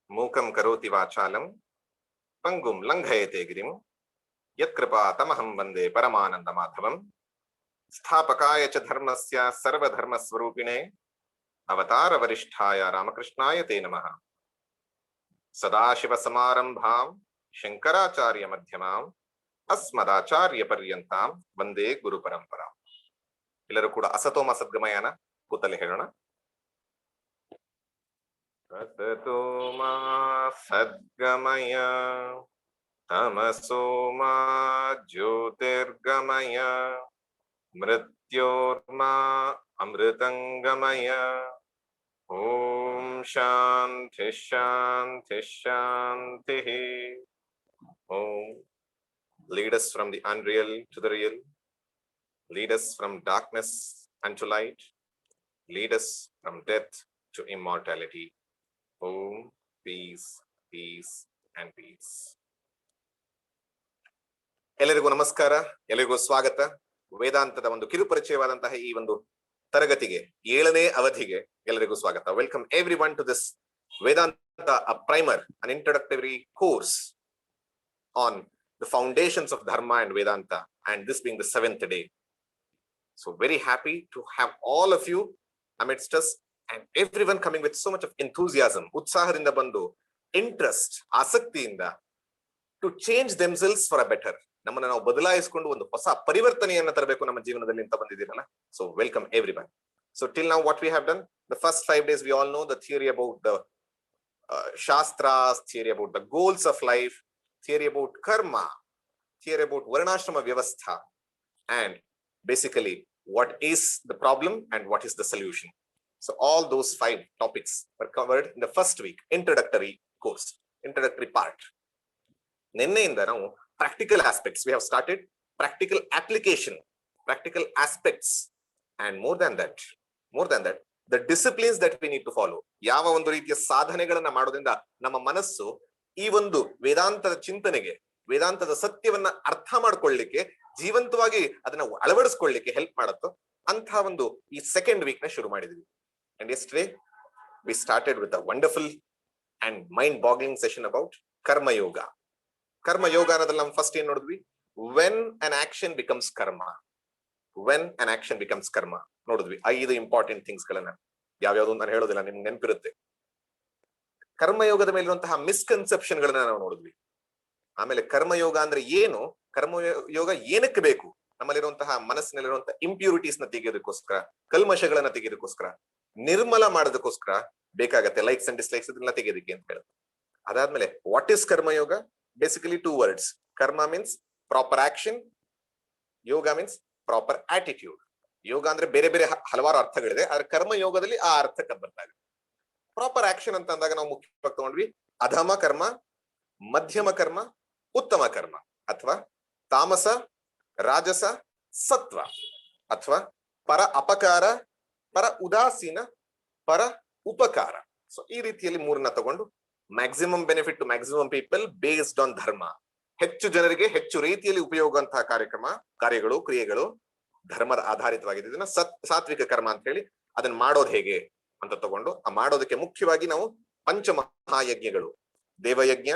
मूकं करोति वाचालं पंगुं लंघयते गिरिं यत्कृपातमहं वन्दे परमानन्दमाधवम् स्थापकाय च धर्मस्य सर्वधर्मस्वरूपिणे अवतारवरिष्ठाय रामकृष्णाय ते नमः। सदाशिवसमारम्भां शंकराचार्यमध्यमाम् अस्मदाचार्यपर्यन्तां वन्दे गुरुपरम्पराम्। ಎಲ್ಲರೂ ಕೂಡ ಅಸತೋಮ ಸದ್ಗಮಯನ ಕೂತಲ್ಲಿ ಹೇಳೋಣ. ಅಸತೋಮ ಸದ್ಗಮಯ ತಮಸೋಮ ಜ್ಯೋತಿರ್ಗಮಯ ಮೃತ್ಯೋರ್ಮಾ ಅಮೃತಂಗಮಯ. ಓಂ ಶಾಂತಿ ಶಾಂತಿ ಶಾಂತಿ. ಓಂ. Lead us from the unreal to the real. Lead us from darkness unto light. Lead us from death to immortality. Om, peace, peace and peace. ಎಲ್ಲರಿಗೂ ನಮಸ್ಕಾರ, ಎಲ್ಲರಿಗೂ ಸ್ವಾಗತ. ವೇದಾಂತದ ಒಂದು ಕಿರುಪರಿಚಯವಾದಂತಹ ಈ ಒಂದು ತರಗತಿಗೆ 7ನೇ ಅವಧಿಗೆ ಎಲ್ಲರಿಗೂ ಸ್ವಾಗತ. Welcome everyone to this Vedanta a primer, an introductory course on the foundations of Dharma and Vedanta, and this being the 7th day. So very happy to have all of you amidst us and everyone coming with so much of enthusiasm, utsahadinda bandu, interest, ಆಸಕ್ತಿಯಿಂದ to change themselves for a better. ನಮ್ಮನ್ನ ನಾವು ಬದಲಾಯಿಸಿಕೊಂಡು ಒಂದು ಹೊಸ ಪರಿವರ್ತನೆಯನ್ನು ತರಬೇಕು ನಮ್ಮ ಜೀವನದಲ್ಲಿ ಅಂತ ಬಂದಿದ್ದೀರಲ್ಲ. So welcome everyone. So till now what we have done, the first 5 days we all know the theory about the shastras, theory about the goals of life, theory about karma, theory about varnashrama vyavastha, and basically what is the problem and what is the solution. So all those 5 topics were covered in the first week, introductory course, introductory part. Nenneyinda ನಾವು practical aspects we have started, practical application, practical aspects, and more than that the disciplines that we need to follow. ಯಾವ ಒಂದು ರೀತಿಯ ಸಾಧನೆಗಳನ್ನ ಮಾಡೋದ್ರಿಂದ ನಮ್ಮ ಮನಸ್ಸು ಈ ಒಂದು ವೇದಾಂತದ ಚಿಂತನೆಗೆ, ವೇದಾಂತದ ಸತ್ಯವನ್ನ ಅರ್ಥ ಮಾಡ್ಕೊಳ್ಳಿಕ್ಕೆ, ಜೀವಂತವಾಗಿ ಅದನ್ನ ಅಳವಡಿಸ್ಕೊಳ್ಳಿಕ್ಕೆ ಹೆಲ್ಪ್ ಮಾಡುತ್ತೋ ಅಂತ ಒಂದು ಈ ಸೆಕೆಂಡ್ ವೀಕ್ ನ ಶುರು ಮಾಡಿದ್ವಿ. And yesterday we started with a wonderful and mind boggling session about karma yoga. Karma yoga ಅನ್ನೋದ್ರಲ್ಲಿ ನಾವು ಫಸ್ಟ್ ಏನ್ ನೋಡಿದ್ವಿ? ವೆನ್ ಅನ್ ಆಕ್ಷನ್ ಬಿಕಮ್ಸ್ ಕರ್ಮ. ವೆನ್ ಅನ್ ಆಕ್ಷನ್ ಬಿಕಮ್ಸ್ ಕರ್ಮ ನೋಡಿದ್ವಿ. 5 ಇಂಪಾರ್ಟೆಂಟ್ ಥಿಂಗ್ಸ್ ಗಳನ್ನ, ಯಾವ್ಯಾವ್ದು ನಾನು ಹೇಳೋದಿಲ್ಲ, ನಿಮ್ಗೆ ನೆನಪಿರುತ್ತೆ. ಕರ್ಮಯೋಗದ ಮೇಲಿರುವಂತಹ ಮಿಸ್ಕನ್ಸೆಪ್ಷನ್ ಗಳನ್ನ ನಾವು ನೋಡಿದ್ವಿ. ಆಮೇಲೆ ಕರ್ಮಯೋಗ ಅಂದ್ರೆ ಏನು, ಕರ್ಮಯೋಗ ಏನಕ್ಕೆ ಬೇಕು, ನಮ್ಮಲ್ಲಿರುವಂತಹ ಮನಸ್ಸಿನಲ್ಲಿರುವಂತಹ ಇಂಪ್ಯೂರಿಟೀಸ್ ನ ತೆಗೆಯೋದಕ್ಕೋಸ್ಕರ, ಕಲ್ಮಶಗಳನ್ನ ತೆಗೆಯೋದಕ್ಕೋಸ್ಕರ, ನಿರ್ಮಲ ಮಾಡೋದಕ್ಕೋಸ್ಕರ ಬೇಕಾಗತ್ತೆ ಲೈಕ್ಸ್ ಅಂಡ್ ಡಿಸ್ಲೈಕ್ಸ್ ಇದನ್ನ ತೆಗೆಯೋದಕ್ಕೆ ಅಂತ ಹೇಳುತ್ತೆ. ಅದಾದ್ಮೇಲೆ what is karma yoga? Basically 2 words. ಕರ್ಮ ಮೀನ್ಸ್ ಪ್ರಾಪರ್ ಆಕ್ಷನ್, ಯೋಗ ಮೀನ್ಸ್ ಪ್ರಾಪರ್ ಆಟಿಟ್ಯೂಡ್. ಯೋಗ ಅಂದ್ರೆ ಬೇರೆ ಬೇರೆ ಹಲವಾರು ಅರ್ಥಗಳಿದೆ, ಆದ್ರೆ ಕರ್ಮಯೋಗದಲ್ಲಿ ಆ ಅರ್ಥಕ್ಕೆ ಬರ್ತಾರೆ. ಪ್ರಾಪರ್ ಆಕ್ಷನ್ ಅಂತ ಅಂದಾಗ ನಾವು ಮುಖ್ಯವಾಗಿ ತಗೊಂಡ್ವಿ ಅಧಮ ಕರ್ಮ, ಮಧ್ಯಮ ಕರ್ಮ, ಉತ್ತಮ ಕರ್ಮ, ಅಥವಾ ತಾಮಸ, ರಾಜಸ, ಸತ್ವ, ಅಥವಾ ಪರ ಅಪಕಾರ, ಪರ ಉದಾಸೀನ, ಪರ ಉಪಕಾರ. ಸೊ ಈ ರೀತಿಯಲ್ಲಿ 3ನ್ನ ತಗೊಂಡು maximum benefit to maximum people based on dharma. ಹೆಚ್ಚು ಜನರಿಗೆ ಹೆಚ್ಚು ರೀತಿಯಲ್ಲಿ ಉಪಯೋಗ ಅಂತಹ ಕಾರ್ಯಗಳು, ಕ್ರಿಯೆಗಳು ಧರ್ಮದ ಆಧಾರಿತವಾಗಿದೆ. ಇದನ್ನ ಸಾತ್ವಿಕ ಕರ್ಮ ಅಂತ ಹೇಳಿ ಅದನ್ನ ಮಾಡೋದು ಹೇಗೆ ಅಂತ ತಗೊಂಡು, ಆ ಮಾಡೋದಕ್ಕೆ ಮುಖ್ಯವಾಗಿ ನಾವು ಪಂಚಮಹಾಯಜ್ಞಗಳು, ದೇವಯಜ್ಞ,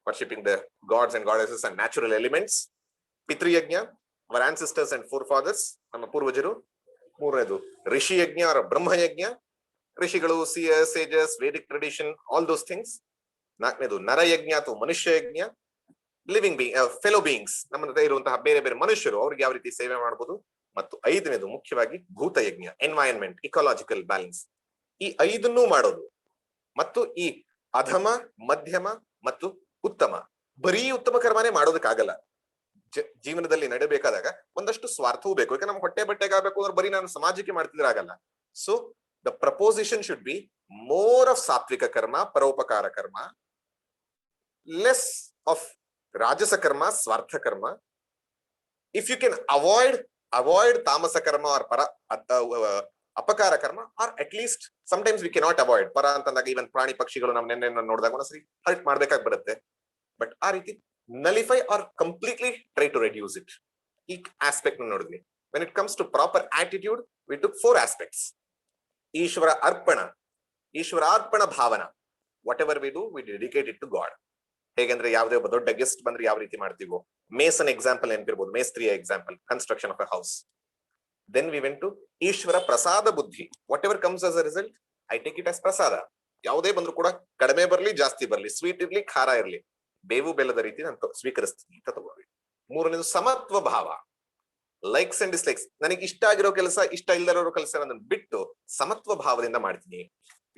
worshipping the gods and goddesses and natural elements, ಪಿತೃಯಜ್ಞ, our ancestors and forefathers, ನಮ್ಮ ಪೂರ್ವಜರು. 3ನೇದು ಋಷಿ ಯಜ್ಞ or ಬ್ರಹ್ಮಯಜ್ಞ, ಋಷಿಗಳು, sages, Vedic tradition, all those things. 4ನೇದು ನರಯಜ್ಞ ಅಥವಾ ಮನುಷ್ಯ ಯಜ್ಞ, ಲಿವಿಂಗ್ ಫೆಲೋ ಬೀಯಿಂಗ್ಸ್, ನಮ್ಮ ಜೊತೆ ಇರುವಂತಹ ಬೇರೆ ಬೇರೆ ಮನುಷ್ಯರು, ಅವ್ರಿಗೆ ಯಾವ ರೀತಿ ಸೇವೆ ಮಾಡಬಹುದು. ಮತ್ತು 5ನೇದು ಮುಖ್ಯವಾಗಿ ಭೂತಯಜ್ಞ, ಎನ್ವೈರನ್ಮೆಂಟ್, ಇಕಾಲಜಿಕಲ್ ಬ್ಯಾಲೆನ್ಸ್. ಈ 5ನ್ನೂ ಮಾಡೋದು. ಮತ್ತು ಈ ಅಧಮ, ಮಧ್ಯಮ ಮತ್ತು ಉತ್ತಮ, ಬರೀ ಉತ್ತಮ ಕರ್ಮನೇ ಮಾಡೋದಕ್ಕಾಗಲ್ಲ. ಜೀವನದಲ್ಲಿ ನಡೆಬೇಕಾದಾಗ ಒಂದಷ್ಟು ಸ್ವಾರ್ಥವೂ ಬೇಕು. ಯಾಕಂದ್ರೆ ನಮ್ಗೆ ಹೊಟ್ಟೆ ಬಟ್ಟೆಗೆ ಆಗ್ಬೇಕು ಅಂದ್ರೆ ಬರೀ ನಾನು ಸಮಾಜಕ್ಕೆ ಮಾಡ್ತಿದ್ರೆ ಆಗಲ್ಲ. So the proposition should be more of ಸಾತ್ವಿಕ ಕರ್ಮ, ಪರೋಪಕಾರ ಕರ್ಮ, ಲೆಸ್ ಆಫ್ ರಾಜಸ ಕರ್ಮ, ಸ್ವಾರ್ಥ ಕರ್ಮ. ಇಫ್ ಯು ಕ್ಯಾನ್ ಅವಾಯ್ಡ್ ತಾಮಸ ಕರ್ಮ R para apakara karma, or at least sometimes we cannot avoid. ಪರ ಅಂತಂದಾಗ ಈವನ್ ಪ್ರಾಣಿ ಪಕ್ಷಿಗಳು ನಾವು ನೆನ್ನೆ ನೋಡಿದಾಗ ಒಂದ್ಸರಿ ಹರ್ಟ್ ಮಾಡ್ಬೇಕಾಗಿ ಬರುತ್ತೆ. ಬಟ್ ಆ ರೀತಿ nullify or completely try to reduce it. ಈ ಆಸ್ಪೆಕ್ಟ್ ನೋಡಿದ್ವಿ. when it comes to proper attitude, we took 4 aspects. Ishvara arpana bhavana, whatever we do we dedicate it to God. ಹೇಗೆಂದ್ರೆ ಯಾವುದೇ ಒಬ್ಬ ದೊಡ್ಡ ಗೆಸ್ಟ್ ಬಂದ್ರೆ ಯಾವ ರೀತಿ ಮಾಡ್ತೀವೋ, ಮೇಸನ್ ಎಕ್ಸಾಂಪಲ್ ನೆನಪಿರ್ಬೋದು, ಮೇಸ್ತ್ರಿಯ example, construction of a house. Then we went to Ishvara prasada buddhi. Whatever comes as a result I take it as prasada. ಯಾವುದೇ ಬಂದ್ರು ಕೂಡ ಕಡಿಮೆ ಬರ್ಲಿ ಜಾಸ್ತಿ ಬರ್ಲಿ, ಸ್ವೀಟ್ ಇರ್ಲಿ ಖಾರ ಇರ್ಲಿ, ಬೇವು ಬೆಲ್ಲದ ರೀತಿ ನಾನು ಸ್ವೀಕರಿಸ್ತೀನಿ ಅಂತ ತಗೋಬೇಕು. ಮೂರನೇದು ಸಮತ್ವ ಭಾವ. ಲೈಕ್ಸ್ ಅಂಡ್ ಡಿಸ್ಲೈಕ್ಸ್, ನನಗೆ ಇಷ್ಟ ಆಗಿರೋ ಕೆಲಸ ಇಷ್ಟ ಇಲ್ಲದಿರೋ ಕೆಲಸ ನಾನು ಬಿಟ್ಟು ಸಮತ್ವ ಭಾವದಿಂದ ಮಾಡ್ತೀನಿ,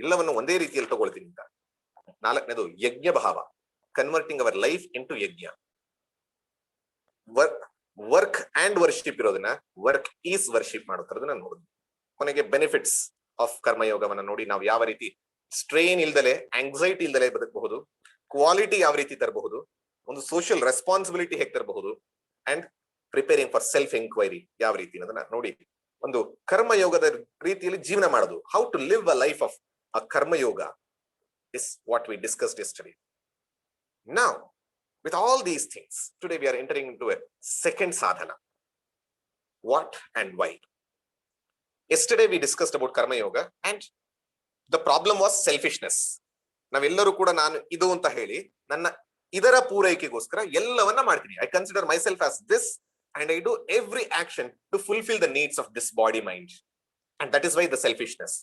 ಎಲ್ಲವನ್ನು ಒಂದೇ ರೀತಿಯಲ್ಲಿ ತಗೊಳ್ತೀನಿ ಅಂತ. ನಾಲ್ಕನೇದು ಯಜ್ಞ ಭಾವ, converting our life into yajna. Work and worship ಇರೋದನ್ನ ವರ್ಕ್ ಈಸ್ ವರ್ಷಿಪ್ ಮಾಡುತ್ತಿರೋದನ್ನ ನೋಡುದು. ಕೊನೆಗೆ ಬೆನಿಫಿಟ್ಸ್ ಆಫ್ ಕರ್ಮಯೋಗವನ್ನ ನೋಡಿ ನಾವು ಯಾವ ರೀತಿ ಸ್ಟ್ರೈನ್ ಇಲ್ದಲೆ, ಆಂಗ್ಸೈಟಿ ಇಲ್ದಲೆ ಬದುಕಬಹುದು, ಕ್ವಾಲಿಟಿ ಯಾವ ರೀತಿ ತರಬಹುದು, ಒಂದು ಸೋಷಿಯಲ್ ರೆಸ್ಪಾನ್ಸಿಬಿಲಿಟಿ ಹೇಗೆ ತರಬಹುದು, and preparing for self enquiry ಯಾವ ರೀತಿ ಅನ್ನೋದನ್ನ ನೋಡಿ ಒಂದು ಕರ್ಮಯೋಗದ ರೀತಿಯಲ್ಲಿ ಜೀವನ ಮಾಡೋದು. How to live a life of a karmayoga is what we discussed yesterday. Now, with all these things, today we are entering into a second sadhana. What and why? Yesterday we discussed about karma yoga and the problem was selfishness. ನಾವೆಲ್ಲರೂ ಕೂಡ ನಾನು ಇದು ಅಂತ ಹೇಳಿ ನನ್ನ ಇದರ ಪೂರೈಕೆಗೋಸ್ಕರ ಎಲ್ಲವನ್ನ ಮಾಡ್ತೀನಿ. I consider myself as this and I do every action to fulfill the needs of this body mind. And that is why the selfishness.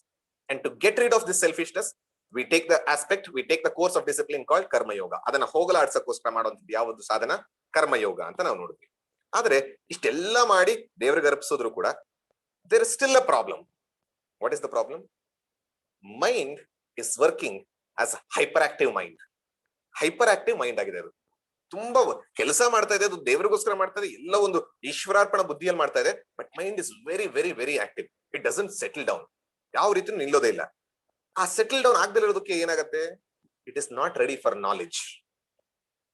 And to get rid of this selfishness, we take the aspect, we take the course of discipline called karma yoga. ಅದನ್ನ ಹೋಗಲಾಡ್ಸಕ್ಕೋಸ್ಕರ ಮಾಡುವಂಥದ್ದು ಯಾವುದು ಸಾಧನ? ಕರ್ಮಯೋಗ ಅಂತ ನಾವು ನೋಡಿದ್ವಿ. ಆದ್ರೆ ಇಷ್ಟೆಲ್ಲ ಮಾಡಿ ದೇವರಿಗೆ ಅರ್ಪಿಸೋದ್ರು ಕೂಡ there is still a problem. What is the problem? Mind is working as a hyperactive mind. Hyperactive mind ಆಗಿದೆ ಅದು. ತುಂಬಾ ಕೆಲಸ ಮಾಡ್ತಾ ಇದೆ, ಅದು ದೇವರಿಗೋಸ್ಕರ ಮಾಡ್ತಾ ಇದೆ, ಎಲ್ಲ ಒಂದು ಈಶ್ವರಾರ್ಪಣ ಬುದ್ಧಿಯಲ್ಲಿ ಮಾಡ್ತಾ ಇದೆ. But mind is very very very active. It doesn't settle down. ಯಾವ ರೀತಿ ನಿಲ್ಲೋದೇ ಇಲ್ಲ. ಆ ಸೆಟಲ್ ಡೌನ್ ಆಗದಿರೋದಕ್ಕೆ ಏನಾಗುತ್ತೆ? It is not ready for knowledge.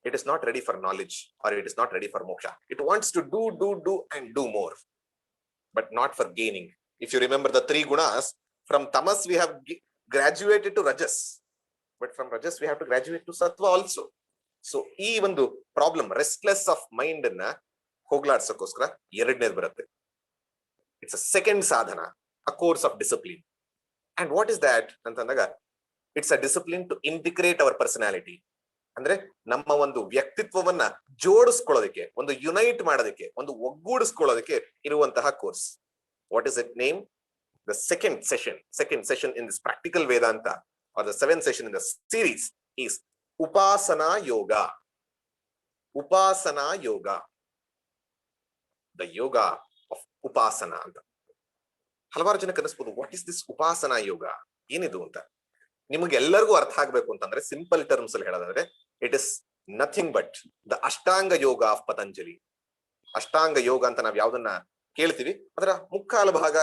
It is not ready for knowledge, or it is not ready for moksha. It wants to do and do more, but not for gaining. If you remember the three gunas, from tamas we have graduated to rajas, but from rajas we have to graduate to sattva also. So ee ಒಂದು problem, restless of mind na ಹೋಗ್ಲಾಡ್ಸಕ್ಕೋಸ್ಕರ ಎರಡನೇದು ಬರುತ್ತೆ. It's a second sadhana, a course of discipline. And what is that ಅಂತಂದಾಗ, it's a discipline to integrate our personality. ಅಂದ್ರೆ ನಮ್ಮ ಒಂದು ವ್ಯಕ್ತಿತ್ವವನ್ನ ಜೋಡಿಸ್ಕೊಳ್ಳೋದಕ್ಕೆ, ಒಂದು unite ಮಾಡೋದಕ್ಕೆ, ಒಂದು ಒಗ್ಗೂಡಿಸ್ಕೊಳ್ಳೋದಕ್ಕೆ ಇರುವಂತಹ course. What is it name? The second session in this practical Vedanta, or the seventh session in the series, is Upasana Yoga. Upasana Yoga. The yoga of Upasana ಅಂತ. ಹಲವಾರು ಜನಕ್ಕೆ ಅನಿಸ್ಬೋದು, ವಾಟ್ ಇಸ್ ದಿಸ್ ಉಪಾಸನಾ ಯೋಗ, ಏನಿದು ಅಂತ. ನಿಮಗೆಲ್ಲರಿಗೂ ಅರ್ಥ ಆಗ್ಬೇಕು ಅಂತಂದ್ರೆ simple terms ಅಲ್ಲಿ ಹೇಳೋದಾದ್ರೆ, it is nothing but the ashtanga yoga of Patanjali. ಅಷ್ಟಾಂಗ ಯೋಗ ಅಂತ ನಾವ್ ಯಾವ್ದನ್ನ ಕೇಳ್ತೀವಿ, ಅದರ ಮುಕ್ಕಾಲು ಭಾಗ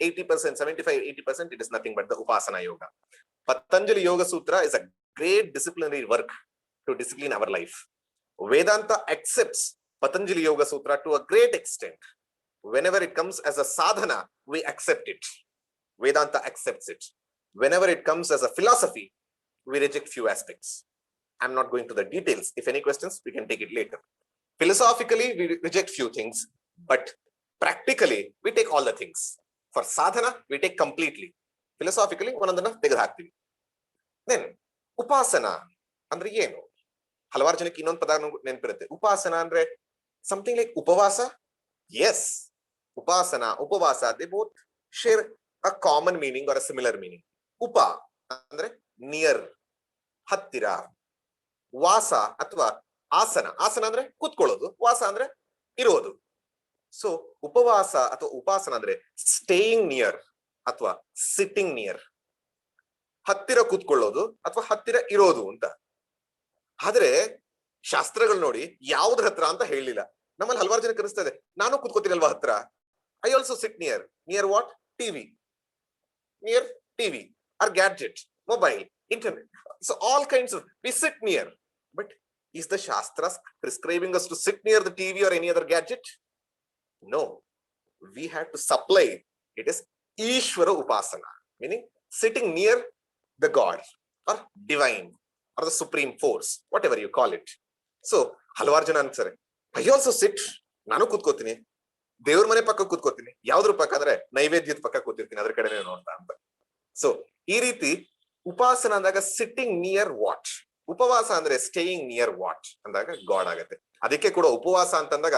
80%, 75-80%, it is nothing but the upasana yoga. Patanjali Yoga Sutra is a great disciplinary work to discipline our life. Vedanta accepts Patanjali Yoga Sutra to a great extent. Whenever it comes as a sadhana, we accept it. Vedanta accepts it. Whenever it comes as a philosophy, we reject few aspects. I'm not going to the details. If any questions, we can take it later. Philosophically, we reject few things, but practically, we take all the things. For sadhana, we take completely. Philosophically, ಒಂದೊಂದನ್ನ ತೆಗೆದು ಹಾಕ್ತೀವಿ. Then, upasana ಅಂದ್ರೆ ಏನು? ಹಲವಾರು ಜನಕ್ಕೆ ಇನ್ನೊಂದು ಪದ ನೆನಪಿರುತ್ತೆ. ಉಪಾಸನ ಅಂದ್ರೆ something like upavasa. Yes, upasana, upavasa, they both share a common meaning or a similar meaning. Upa ಅಂದ್ರೆ near, ಹತ್ತಿರ. ವಾಸ ಅಥವಾ ಆಸನ, ಆಸನ ಅಂದ್ರೆ ಕೂತ್ಕೊಳ್ಳೋದು, ವಾಸ ಅಂದ್ರೆ ಇರೋದು. ಸೊ ಉಪವಾಸ ಅಥವಾ ಉಪಾಸನ ಅಂದ್ರೆ ಸ್ಟೇಯಿಂಗ್ ನಿಯರ್ ಅಥವಾ ಸಿಟ್ಟಿಂಗ್ ನಿಯರ್, ಹತ್ತಿರ ಕೂತ್ಕೊಳ್ಳೋದು ಅಥವಾ ಹತ್ತಿರ ಇರೋದು ಅಂತ. ಆದ್ರೆ ಶಾಸ್ತ್ರಗಳು ನೋಡಿ ಯಾವ್ದ್ರ ಹತ್ರ ಅಂತ ಹೇಳಿಲ್ಲ. ನಮ್ಮಲ್ಲಿ ಹಲವಾರು ಜನ ಕನಿಸ್ತಾ ಇದೆ, ನಾನು ಕೂತ್ಕೋತೀನಲ್ವಾ ಹತ್ರ. I also sit near. Near what? TV. Near TV or gadget, mobile, internet. So all kinds of, we sit near. But is the Shastras prescribing us to sit near the TV or any other gadget? No. We have to supply. It is Ishvara Upasana, meaning sitting near the God or divine or the supreme force, whatever you call it. So, ಹಲವಾರು ಜನ ಅನ್ಸರೆ, I also sit, ನಾನು ಕೂತ್ಕೋತೀನಿ, ದೇವ್ರ ಮನೆ ಪಕ್ಕ ಕೂತ್ಕೋತೀನಿ. ಯಾವ್ದ್ರ ಪಕ್ಕ ಅಂದ್ರೆ ನೈವೇದ್ಯದ ಪಕ್ಕ ಕೂತಿರ್ತೀನಿ, ಅದ್ರ ಕಡೆನೇ ನೋಡ್ತಾ ಅಂತ. ಸೊ ಈ ರೀತಿ ಉಪಾಸನ ಅಂದಾಗ ಸಿಟ್ಟಿಂಗ್ ನಿಯರ್ ವಾಟ್, ಉಪವಾಸ ಅಂದ್ರೆ ಸ್ಟೇಯಿಂಗ್ ನಿಯರ್ ವಾಟ್ ಅಂದಾಗ ಗಾಡ್ ಆಗತ್ತೆ. ಅದಕ್ಕೆ ಕೂಡ ಉಪವಾಸ ಅಂತಂದಾಗ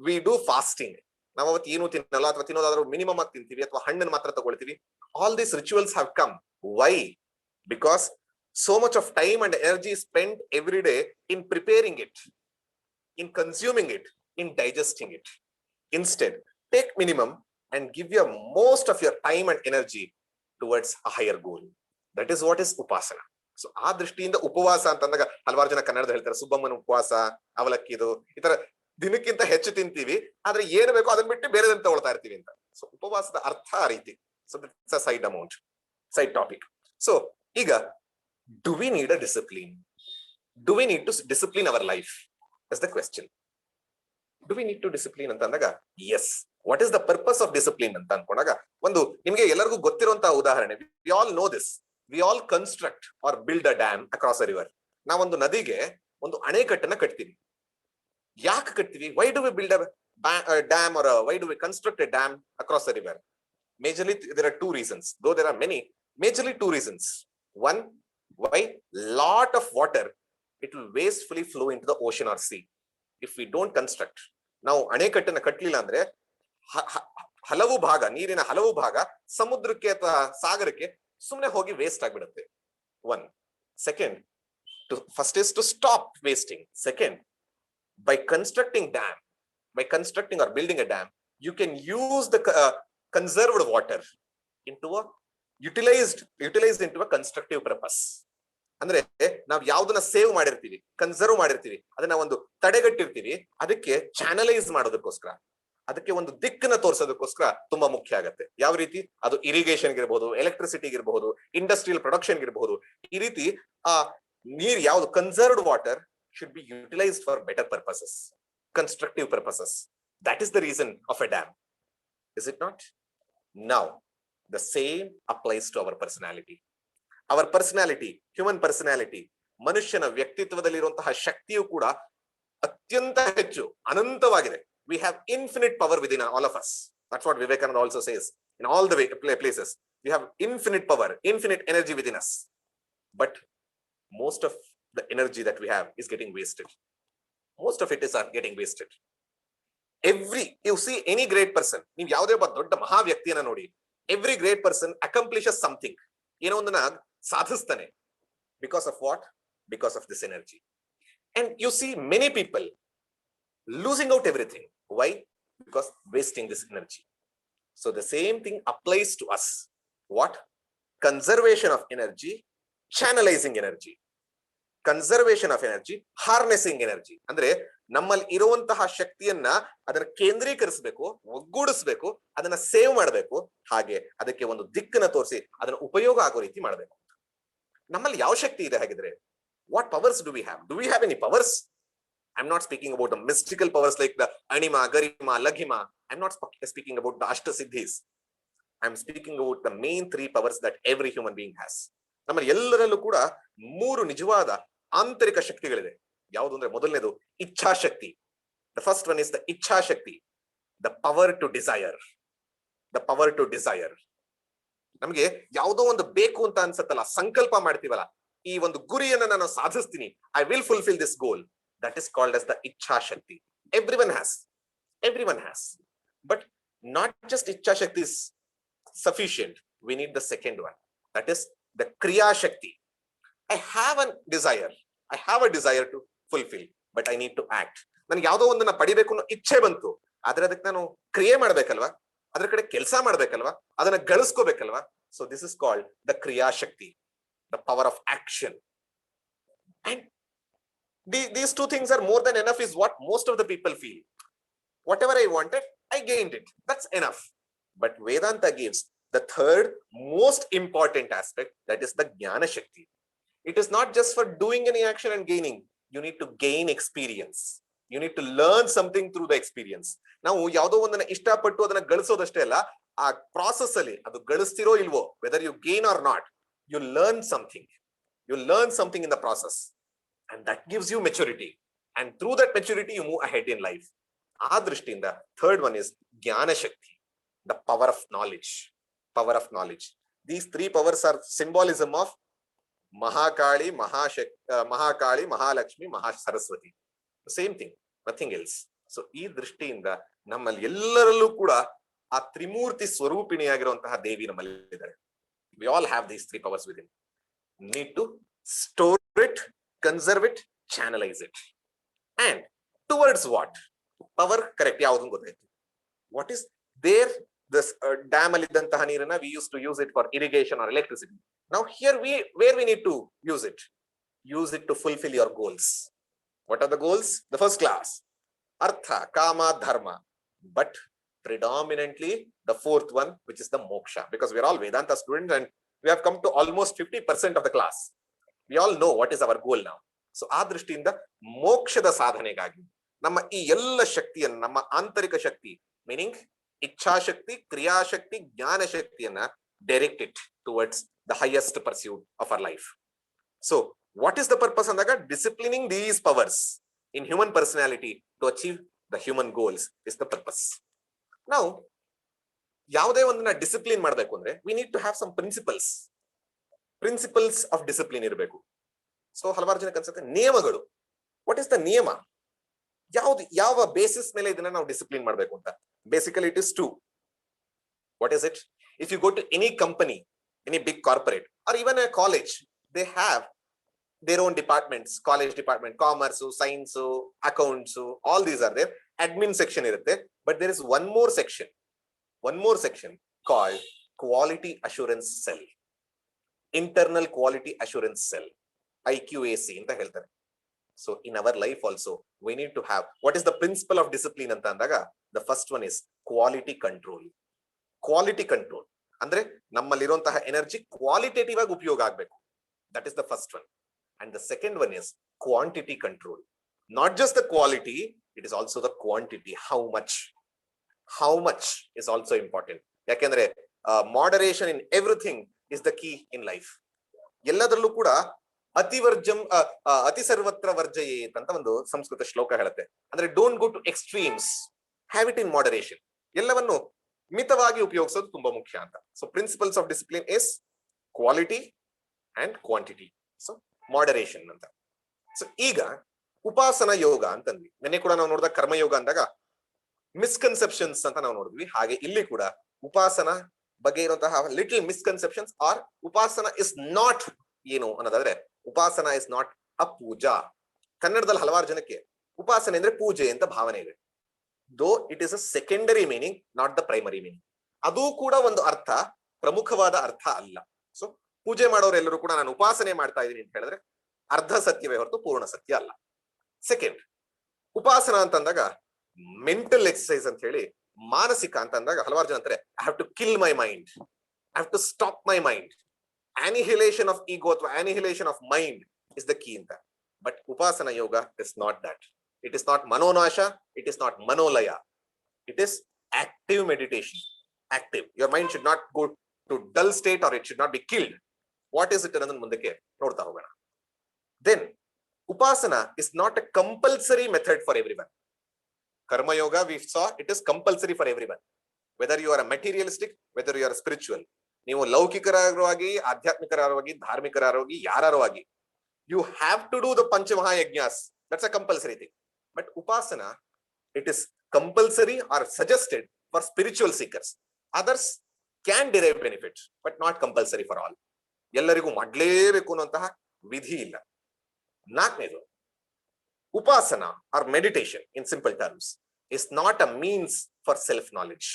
ವಿ ಡೂ ಫಾಸ್ಟಿಂಗ್. ನಾವು ಅವತ್ತು ಏನು ತಿನ್ನಲ್ಲ, ಅಥವಾ ತಿನ್ನೋದಾದ್ರೂ ಮಿನಿಮಮ್ ಆಗಿ ತಿಂತೀವಿ, ಅಥವಾ ಹಣ್ಣನ್ನು ಮಾತ್ರ ತಗೊಳ್ತೀವಿ. All these rituals have come. Why? Because so much of time and energy spent every day in preparing it, in consuming it, in digesting it. Instead, take minimum and give your most of your time and energy towards a higher goal. That is what is upasana. So ಆ ದೃಷ್ಟಿಯಿಂದ ಉಪವಾಸ ಅಂತಂದಾಗ ಹಲವಾರು ಜನ ಕನ್ನಡದ ಹೇಳ್ತಾರೆ ಸುಬ್ಬಮ್ಮನ ಉಪವಾಸ, ಅವಲಕ್ಕಿದು, ಈ ತರ ದಿನಕ್ಕಿಂತ ಹೆಚ್ಚು ತಿಂತೀವಿ, ಆದ್ರೆ ಏನು ಬೇಕೋ ಅದನ್ನ ಬಿಟ್ಟು ಬೇರೆದನ್ನ ತಗೊಳ್ತಾ ಇರ್ತೀವಿ ಅಂತ. ಸೊ ಉಪವಾಸದ ಅರ್ಥ ಆ ರೀತಿ. So that's a side topic. So ಈಗ do we need a discipline? Do we need to discipline our life? That's the question. Do we need to discipline ಅಂತ ಅಂದಾಗ yes. What is the purpose of discipline ಅಂತ ಅನ್ಕೊಂಡಾಗ ಒಂದು ನಿಮಗೆ ಎಲ್ಲರಿಗೂ ಗೊತ್ತಿರುವಂತಹ ಉದಾಹರಣೆ, we all know this. We all construct or build a dam across a river. ನಾವೊಂದು ನದಿಗೆ ಒಂದು ಅಣೆಕಟ್ಟನ್ನ ಕಟ್ತೀವಿ. ಯಾಕೆ ಕಟ್ತೀವಿ? Why do we build a dam, or why do we construct a dam across a river? Majorly there are two reasons, though there are many. Majorly two reasons. One, why lot of water it will wastefully flow into the ocean or sea if we don't construct. ನಾವು ಅಣೆಕಟ್ಟನ್ನ ಕಟ್ಟಲಿಲ್ಲ ಅಂದ್ರೆ ಹಲವು ಭಾಗ, ನೀರಿನ ಹಲವು ಭಾಗ ಸಮುದ್ರಕ್ಕೆ ಅಥವಾ ಸಾಗರಕ್ಕೆ ಸುಮ್ಮನೆ ಹೋಗಿ ವೇಸ್ಟ್ ಆಗ್ಬಿಡುತ್ತೆ. One. Second, first is to stop wasting. Second, by constructing or building a dam, you can use the conserved water into a utilized into a constructive purpose. ಅಂದ್ರೆ ನಾವ್ ಯಾವ್ದನ್ನ ಸೇವ್ ಮಾಡಿರ್ತೀವಿ, ಕನ್ಸರ್ವ್ ಮಾಡಿರ್ತೀವಿ, ಅದನ್ನ ಒಂದು ತಡೆಗಟ್ಟಿರ್ತೀವಿ, ಅದಕ್ಕೆ ಚಾನಲೈಸ್ ಮಾಡೋದಕ್ಕೋಸ್ಕರ, ಅದಕ್ಕೆ ಒಂದು ದಿಕ್ಕನ್ನ ತೋರಿಸೋದಕ್ಕೋಸ್ಕರ ತುಂಬಾ ಮುಖ್ಯ ಆಗತ್ತೆ. ಯಾವ ರೀತಿ? ಅದು ಇರಿಗೇಷನ್ ಇರಬಹುದು, ಎಲೆಕ್ಟ್ರಿಸಿಟಿ ಇರಬಹುದು, ಇಂಡಸ್ಟ್ರಿಯಲ್ ಪ್ರೊಡಕ್ಷನ್ ಇರಬಹುದು. ಈ ರೀತಿ ಆ ನೀರ್ ಯಾವ್ದು conserved water should be utilized for better purposes, constructive purposes. That is the reason of a dam, is it not? Now the same applies to our personality. Our personality, human personality, ಮನುಷ್ಯನ ವ್ಯಕ್ತಿತ್ವದಲ್ಲಿರುವಂತಹ ಶಕ್ತಿಯು ಕೂಡ ಅತ್ಯಂತ ಹೆಚ್ಚು, ಅನಂತವಾಗಿದೆ. We have infinite power within all of us. That's what Vivekananda also says in all the places. We have infinite power, infinite energy within us. But most of the energy that we have is getting wasted. Most of it is getting wasted. You see any great person, ನೀವು ಯಾವುದೇ ಒಬ್ಬ ದೊಡ್ಡ ಮಹಾ ವ್ಯಕ್ತಿಯನ್ನ ನೋಡಿ, every great person accomplishes something. ಏನೋ ಒಂದನ್ನ ಸಾಧಿಸ್ತಾನೆ. Because of what? Because of this energy. And you see many people losing out everything. Why? Because wasting this energy. So the same thing applies to us. What? Conservation of energy, channelizing energy. Conservation of energy, harnessing energy. ಅಂದ್ರೆ ನಮ್ಮಲ್ಲಿ ಇರುವಂತಹ ಶಕ್ತಿಯನ್ನ ಅದನ್ನ ಕೇಂದ್ರೀಕರಿಸಬೇಕು, ಒಗ್ಗೂಡಿಸಬೇಕು, ಅದನ್ನ save ಮಾಡಬೇಕು, ಹಾಗೆ ಅದಕ್ಕೆ ಒಂದು ದಿಕ್ಕನ್ನ ತೋರಿಸಿ ಅದನ್ನ ಉಪಯೋಗ ಆಗೋ ರೀತಿ ಮಾಡಬೇಕು. ನಮ್ಮಲ್ಲಿ ಯಾವ ಶಕ್ತಿ ಇದೆ ಹಾಗಿದ್ರೆ? What powers do we have? Do we have any powers? I'm not speaking about the mystical powers like the Anima, Garima, Laghima. I'm not speaking about the Ashtasiddhis. I'm speaking about the main three powers that every human being has. ನಮ್ಮಲ್ಲಿ ಎಲ್ಲರಲ್ಲೂ ಕೂಡ ಮೂರು ನಿಜವಾದ ಆಂತರಿಕ ಶಕ್ತಿಗಳಿದೆ. ಯಾವುದು ಅಂದ್ರೆ ಮೊದಲನೇದು ಇಚ್ಛಾಶಕ್ತಿ. The first one is the ಇಚ್ಛಾಶಕ್ತಿ, the power to desire. The power to desire. ನಮಗೆ ಯಾವುದೋ ಒಂದು ಬೇಕು ಅಂತ ಅನ್ಸತ್ತಲ್ಲ, ಸಂಕಲ್ಪ ಮಾಡ್ತೀವಲ್ಲ, ಈ ಒಂದು ಗುರಿಯನ್ನ ನಾನು ಸಾಧಿಸ್ತೀನಿ, I will fulfill this goal. That is called as the ಇಚ್ಛಾಶಕ್ತಿ. Everyone has. But not just ಇಚ್ಛಾಶಕ್ತಿ is sufficient. We need the second one. That is the kriya shakti. I have a desire to fulfill, but I need to act. ನನಗೆ ಯಾವುದೋ ಒಂದನ್ನ ಪಡಿಬೇಕು ಅನ್ನೋ ಇಚ್ಛೆ ಬಂತು, ಆದ್ರೆ ಅದಕ್ಕೆ ನಾನು ಕ್ರಿಯೆ ಮಾಡ್ಬೇಕಲ್ವಾ, ಅದ್ರ ಕಡೆ ಕೆಲಸ ಮಾಡ್ಬೇಕಲ್ವಾ, ಅದನ್ನ ಗಳಿಸ್ಕೋಬೇಕಲ್ವಾ. So this is called the kriya shakti, the power of action. And these two things are more than enough is what most of the people feel. Whatever I wanted, I gained it. That's enough. But Vedanta gives the third most important aspect, that is the jnana shakti. It is not just for doing any action and gaining. You need to gain experience. You need to learn something through the experience. ನಾವು ಯಾವುದೋ ಒಂದನ್ನ ಇಷ್ಟಪಟ್ಟು ಅದನ್ನ ಗಳಿಸೋದಷ್ಟೇ ಅಲ್ಲ, ಆ process ಅಲ್ಲಿ ಅದು ಗಳಿಸ್ತಿರೋ ಇಲ್ವೋ, whether you gain or not, you learn something. You learn something in the process, and that gives you maturity. And through that maturity, you move ahead in life. ಆ ದೃಷ್ಟಿಯಿಂದ third one is ಜ್ಞಾನ ಶಕ್ತಿ, the power of knowledge. Power of knowledge. These three powers are symbolism of Mahakali, Mahakali, Mahalakshmi, ಮಹಾ Saraswati, same thing, nothing else. So ಈ ದೃಷ್ಟಿಯಿಂದ ನಮ್ಮಲ್ಲಿ ಎಲ್ಲರಲ್ಲೂ ಕೂಡ ಆ ತ್ರಿಮೂರ್ತಿ ಸ್ವರೂಪಿಣಿಯಾಗಿರುವಂತಹ ದೇವಿ ನಮ್ಮಲ್ಲಿ ಇದ್ದಾರೆ. We all have these 3 powers within. Need to store it, conserve it, channelize it. And towards what? Power, correct, ಯಾವುದು ಗೊತ್ತಾಯ್ತು. What is there? This dam ಅಲ್ಲಿ ಇದ್ದಂತಹ ನೀರನ್ನ we used to use it for irrigation or electricity. Now here where we need to use it? Use it to fulfill your goals. What are the goals? The first class, artha, kama, dharma, but predominantly the fourth one, which is the moksha, because we are all Vedanta students and we have come to almost 50% of the class. We all know what is our goal now. So ಆ ದೃಷ್ಟಿಯಿಂದ ಮೋಕ್ಷದ ಸಾಧನೆಗಾಗಿ ನಮ್ಮ ಈ ಎಲ್ಲ ಶಕ್ತಿಯನ್ನು, ನಮ್ಮ ಆಂತರಿಕ ಶಕ್ತಿ, ಮೀನಿಂಗ್ ಇಚ್ಛಾಶಕ್ತಿ, ಕ್ರಿಯಾಶಕ್ತಿ, ಜ್ಞಾನ ಶಕ್ತಿಯನ್ನ direct it towards the highest pursuit of our life. So what is the purpose ಅಂದಾಗ, disciplining these powers in human personality to achieve the human goals is the purpose. ನಾವು ಯಾವುದೇ ಒಂದನ್ನ ಡಿಸಿಪ್ಲಿನ್ ಮಾಡಬೇಕು ಅಂದ್ರೆ we need to have some principles of discipline ಇರಬೇಕು. So ಹಲವಾರು ಜನಕ್ಕೆ ಅನ್ಸುತ್ತೆ ನಿಯಮಗಳು. ವಾಟ್ ಇಸ್ ದ ನಿಯಮ? ಯಾವ ಬೇಸಿಸ್ ಮೇಲೆ ಇದನ್ನ ನಾವು ಡಿಸಿಪ್ಲಿನ್ ಮಾಡಬೇಕು ಅಂತ? Basically it is 2. What is it? If you go to any company, any big corporate or even a college, they have their own departments. College department, commerce, science, accounts, all these are there. Admin section ಇರುತ್ತೆ, but there is one more section called quality assurance cell, internal quality assurance cell, IQAC ಅಂತ ಹೇಳ್ತಾರೆ. So in our life also we need to have, what is the principle of discipline ಅಂತ ಅಂದಾಗ, the first one is quality control. ಅಂದ್ರೆ ನಮ್ಮಲ್ಲಿರುವಂತಹ energy qualitative ಆಗಿ ಉಪಯೋಗ ಆಗಬೇಕು. That is the first one. And the second one is quantity control. Not just the quality, it is also the quantity. How much is also important. ಯಾಕೆಂದ್ರೆ moderation in everything is the key in life. ಎಲ್ಲದರಲ್ಲೂ ಕೂಡ ಅತಿ ಸರ್ವತ್ರ ವರ್ಜಯೇತ್ ಅಂತ ಒಂದು ಸಂಸ್ಕೃತ ಶ್ಲೋಕ ಹೇಳುತ್ತೆ. ಅಂದ್ರೆ don't go to extremes, have it in moderation. ಎಲ್ಲವನ್ನು ಮಿತವಾಗಿ ಉಪಯೋಗಿಸೋದು ತುಂಬಾ ಮುಖ್ಯ ಅಂತ. So principles of discipline is quality and quantity. So moderation ಅಂತ. ಸೊ ಈಗ ಉಪಾಸನಾ ಯೋಗ ಅಂತಂದ್ವಿ. ನೆನ್ನೆ ಕೂಡ ನಾವು ನೋಡಿದ ಕರ್ಮಯೋಗ ಅಂದಾಗ ಮಿಸ್ಕನ್ಸೆಪ್ಷನ್ಸ್ ಅಂತ ನಾವು ನೋಡಿದ್ವಿ. ಹಾಗೆ ಇಲ್ಲಿ ಕೂಡ ಉಪಾಸನಾ ಬಗ್ಗೆ ಇರುವಂತಹ little misconceptions or upasana is not ಏನು ಅನ್ನೋದಾದ್ರೆ, ಉಪಾಸನಾ ಇಸ್ ನಾಟ್ ಅ ಪೂಜಾ. ಕನ್ನಡದಲ್ಲಿ ಹಲವಾರು ಜನಕ್ಕೆ ಉಪಾಸನೆ ಅಂದ್ರೆ ಪೂಜೆ ಅಂತ ಭಾವನೆ ಇದೆ. Though it is a secondary meaning, not the primary meaning. ಅದು ಕೂಡ ಒಂದು ಅರ್ಥ, ಪ್ರಮುಖವಾದ ಅರ್ಥ ಅಲ್ಲ. ಸೊ ಪೂಜೆ ಮಾಡೋರೆಲ್ಲರೂ ಕೂಡ ನಾನು ಉಪಾಸನೆ ಮಾಡ್ತಾ ಇದ್ದೀನಿ ಅಂತ ಹೇಳಿದ್ರೆ ಅರ್ಧ ಸತ್ಯವೇ ಹೊರತು ಪೂರ್ಣ ಸತ್ಯ ಅಲ್ಲ. ಸೆಕೆಂಡ್, ಉಪಾಸನಾ ಅಂತಂದಾಗ ಮೆಂಟಲ್ ಎಕ್ಸರ್ಸೈಸ್ ಅಂತ ಹೇಳಿ, ಮಾನಸಿಕ ಅಂತ ಅಂದಾಗ ಹಲವಾರು ಜನ ಅಂತಾರೆ I have to kill my mind, I have to stop my mind. annihilation of ego ಅಥವಾ annihilation of mind is the key in that. But upasana yoga is not that. It is not manonasha, it is not manolaya. It is active meditation. Active. Your mind should not go to dull state or it should not be killed. What is it ಅನ್ನೋದನ್ನ ಮುಂದಕ್ಕೆ ನೋಡ್ತಾ ಹೋಗೋಣ. Then upasana is not a compulsory method for everyone. Karma yoga we saw it is compulsory for everyone. Whether you are a materialistic, whether you are a spiritual, ನೀವು ಲೌಕಿಕರಾಗಿ, ಆಧ್ಯಾತ್ಮಿಕರಾಗಿ, ಧಾರ್ಮಿಕರಾಗಿ, ಯಾರು ಆಗಿ, you have to do the panchamahayajnas. That's a compulsory thing. But upasana it is compulsory or suggested for spiritual seekers. Others can derive benefit but not compulsory for all. ಎಲ್ಲರಿಗೂ ಮಾಡಲೇಬೇಕು ಅನ್ನುವಂತಹ ವಿಧಿ ಇಲ್ಲ. ನಾಲ್ಕನೇದು, upasana or meditation in simple terms is not a means for self knowledge.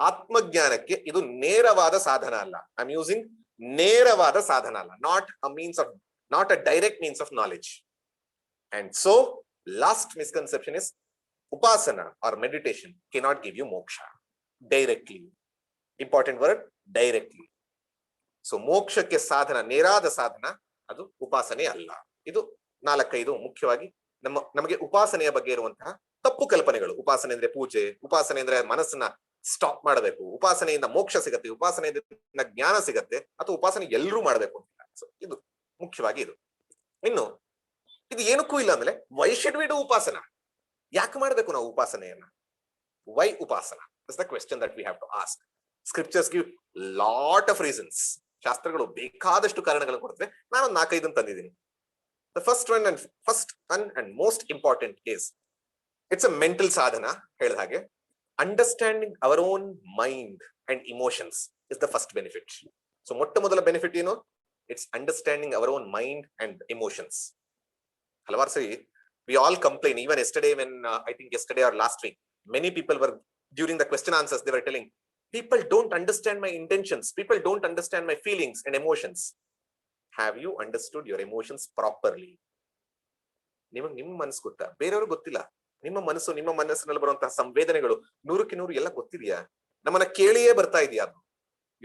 ಆತ್ಮಜ್ಞಾನಕ್ಕೆ ಇದು ನೇರವಾದ ಸಾಧನ ಅಲ್ಲ. ಐ ಆಮ್ ಯೂಸಿಂಗ್ ನೇರವಾದ ಸಾಧನ ಅಲ್ಲ, not a means of, not a direct means of knowledge. And so last misconception is upasana or meditation cannot give you moksha directly. Important word, directly. So ಮೋಕ್ಷಕ್ಕೆ ಸಾಧನ, ನೇರಾದ ಸಾಧನ ಅದು ಉಪಾಸನೆ ಅಲ್ಲ. ಇದು 4-5 ಮುಖ್ಯವಾಗಿ ನಮಗೆ ಉಪಾಸನೆಯ ಬಗ್ಗೆ ಇರುವಂತಹ ತಪ್ಪು ಕಲ್ಪನೆಗಳು. ಉಪಾಸನೆ ಅಂದ್ರೆ ಪೂಜೆ, ಉಪಾಸನೆ ಅಂದ್ರೆ ಮನಸ್ಸನ್ನ ಸ್ಟಾಪ್ ಮಾಡಬೇಕು, ಉಪಾಸನೆಯಿಂದ ಮೋಕ್ಷ ಸಿಗತ್ತೆ, ಉಪಾಸನೆಯಿಂದ ಜ್ಞಾನ ಸಿಗತ್ತೆ, ಅಥವಾ ಉಪಾಸನೆ ಎಲ್ಲರೂ ಮಾಡಬೇಕು ಅಂತಿಲ್ಲ. ಸೊ ಇದು ಮುಖ್ಯವಾಗಿ ಇದು. ಇನ್ನು ಇದು ಏನಕ್ಕೂ ಇಲ್ಲ ಅಂದ್ರೆ why should we do upasana? ಯಾಕೆ ಮಾಡಬೇಕು ನಾವು ಉಪಾಸನೆಯನ್ನ? Why upasana is the question that we have to ask. Scriptures give lot of reasons. ಶಾಸ್ತ್ರಗಳು ಬೇಕಾದಷ್ಟು ಕಾರಣಗಳನ್ನು ಕೊಡ್ತವೆ. ನಾನು 4-5 ತಂದಿದ್ದೀನಿ. The first one and most important is it's a mental sadhana. ಹೇಳಿದ ಹಾಗೆ understanding our own mind and emotions is the first benefit. So ಮೊಟ್ಟ ಮೊದಲ ಬೆನಿಫಿಟ್ ಏನು? It's understanding our own mind and emotions. ಹಲವಾರು ಸರಿ we all complain, even yesterday when I think yesterday or last week many people were, during the question answers, they were telling people don't understand my intentions, people don't understand my feelings and emotions. Have you understood your emotions properly? ನಿಮ್ಮ ಮನಸ್ಸು ಗೊತ್ತಾ? ಬೇರೆಯವ್ರಿಗೆ ಗೊತ್ತಿಲ್ಲ. ನಿಮ್ಮ ಮನಸ್ಸಿನಲ್ಲಿ ಬರುವಂತಹ ಸಂವೇದನೆಗಳು 100% ಎಲ್ಲ ಗೊತ್ತಿದೆಯಾ? ನಮ್ಮನ್ನ ಕೇಳಿಯೇ ಬರ್ತಾ ಇದೆಯಾ? ಅದು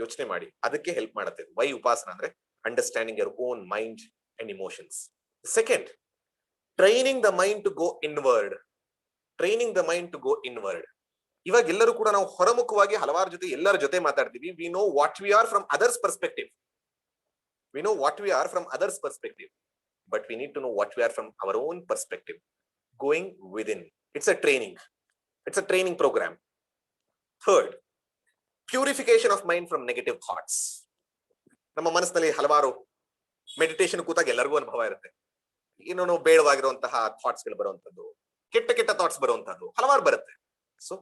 ಯೋಚನೆ ಮಾಡಿ. ಅದಕ್ಕೆ ಹೆಲ್ಪ್ ಮಾಡುತ್ತೆ ವೈ ಉಪಾಸನ ಅಂದ್ರೆ understanding your own mind and emotions. Second, training the mind to go inward. ಇವಾಗ ಎಲ್ಲರೂ ಕೂಡ ನಾವು ಹೊರಮುಖವಾಗಿ ಹಲವಾರು ಜೊತೆ ಎಲ್ಲರ ಜೊತೆ ಮಾತಾಡ್ತೀವಿ. We know what we are from others perspective. But we need to know what we are from our own perspective. Going within. It's a training program. Third, purification of mind from negative thoughts. ನಮ್ಮ ಮನಸ್ಸಿನಲ್ಲಿ ಹಲವಾರು meditation ಕೂತಾಗ ಎಲ್ಲರಿಗೂ ಅನುಭವ ಇರುತ್ತೆ. ಇನ್ನೂ ಬೇಡವಾಗಿರುವಂತಹ thoughts ಗಳು ಬರುವಂತದ್ದು, ಕೆಟ್ಟ ಥಾಟ್ಸ್ ಬರುವಂತದ್ದು ಹಲವಾರು ಬರುತ್ತೆ. So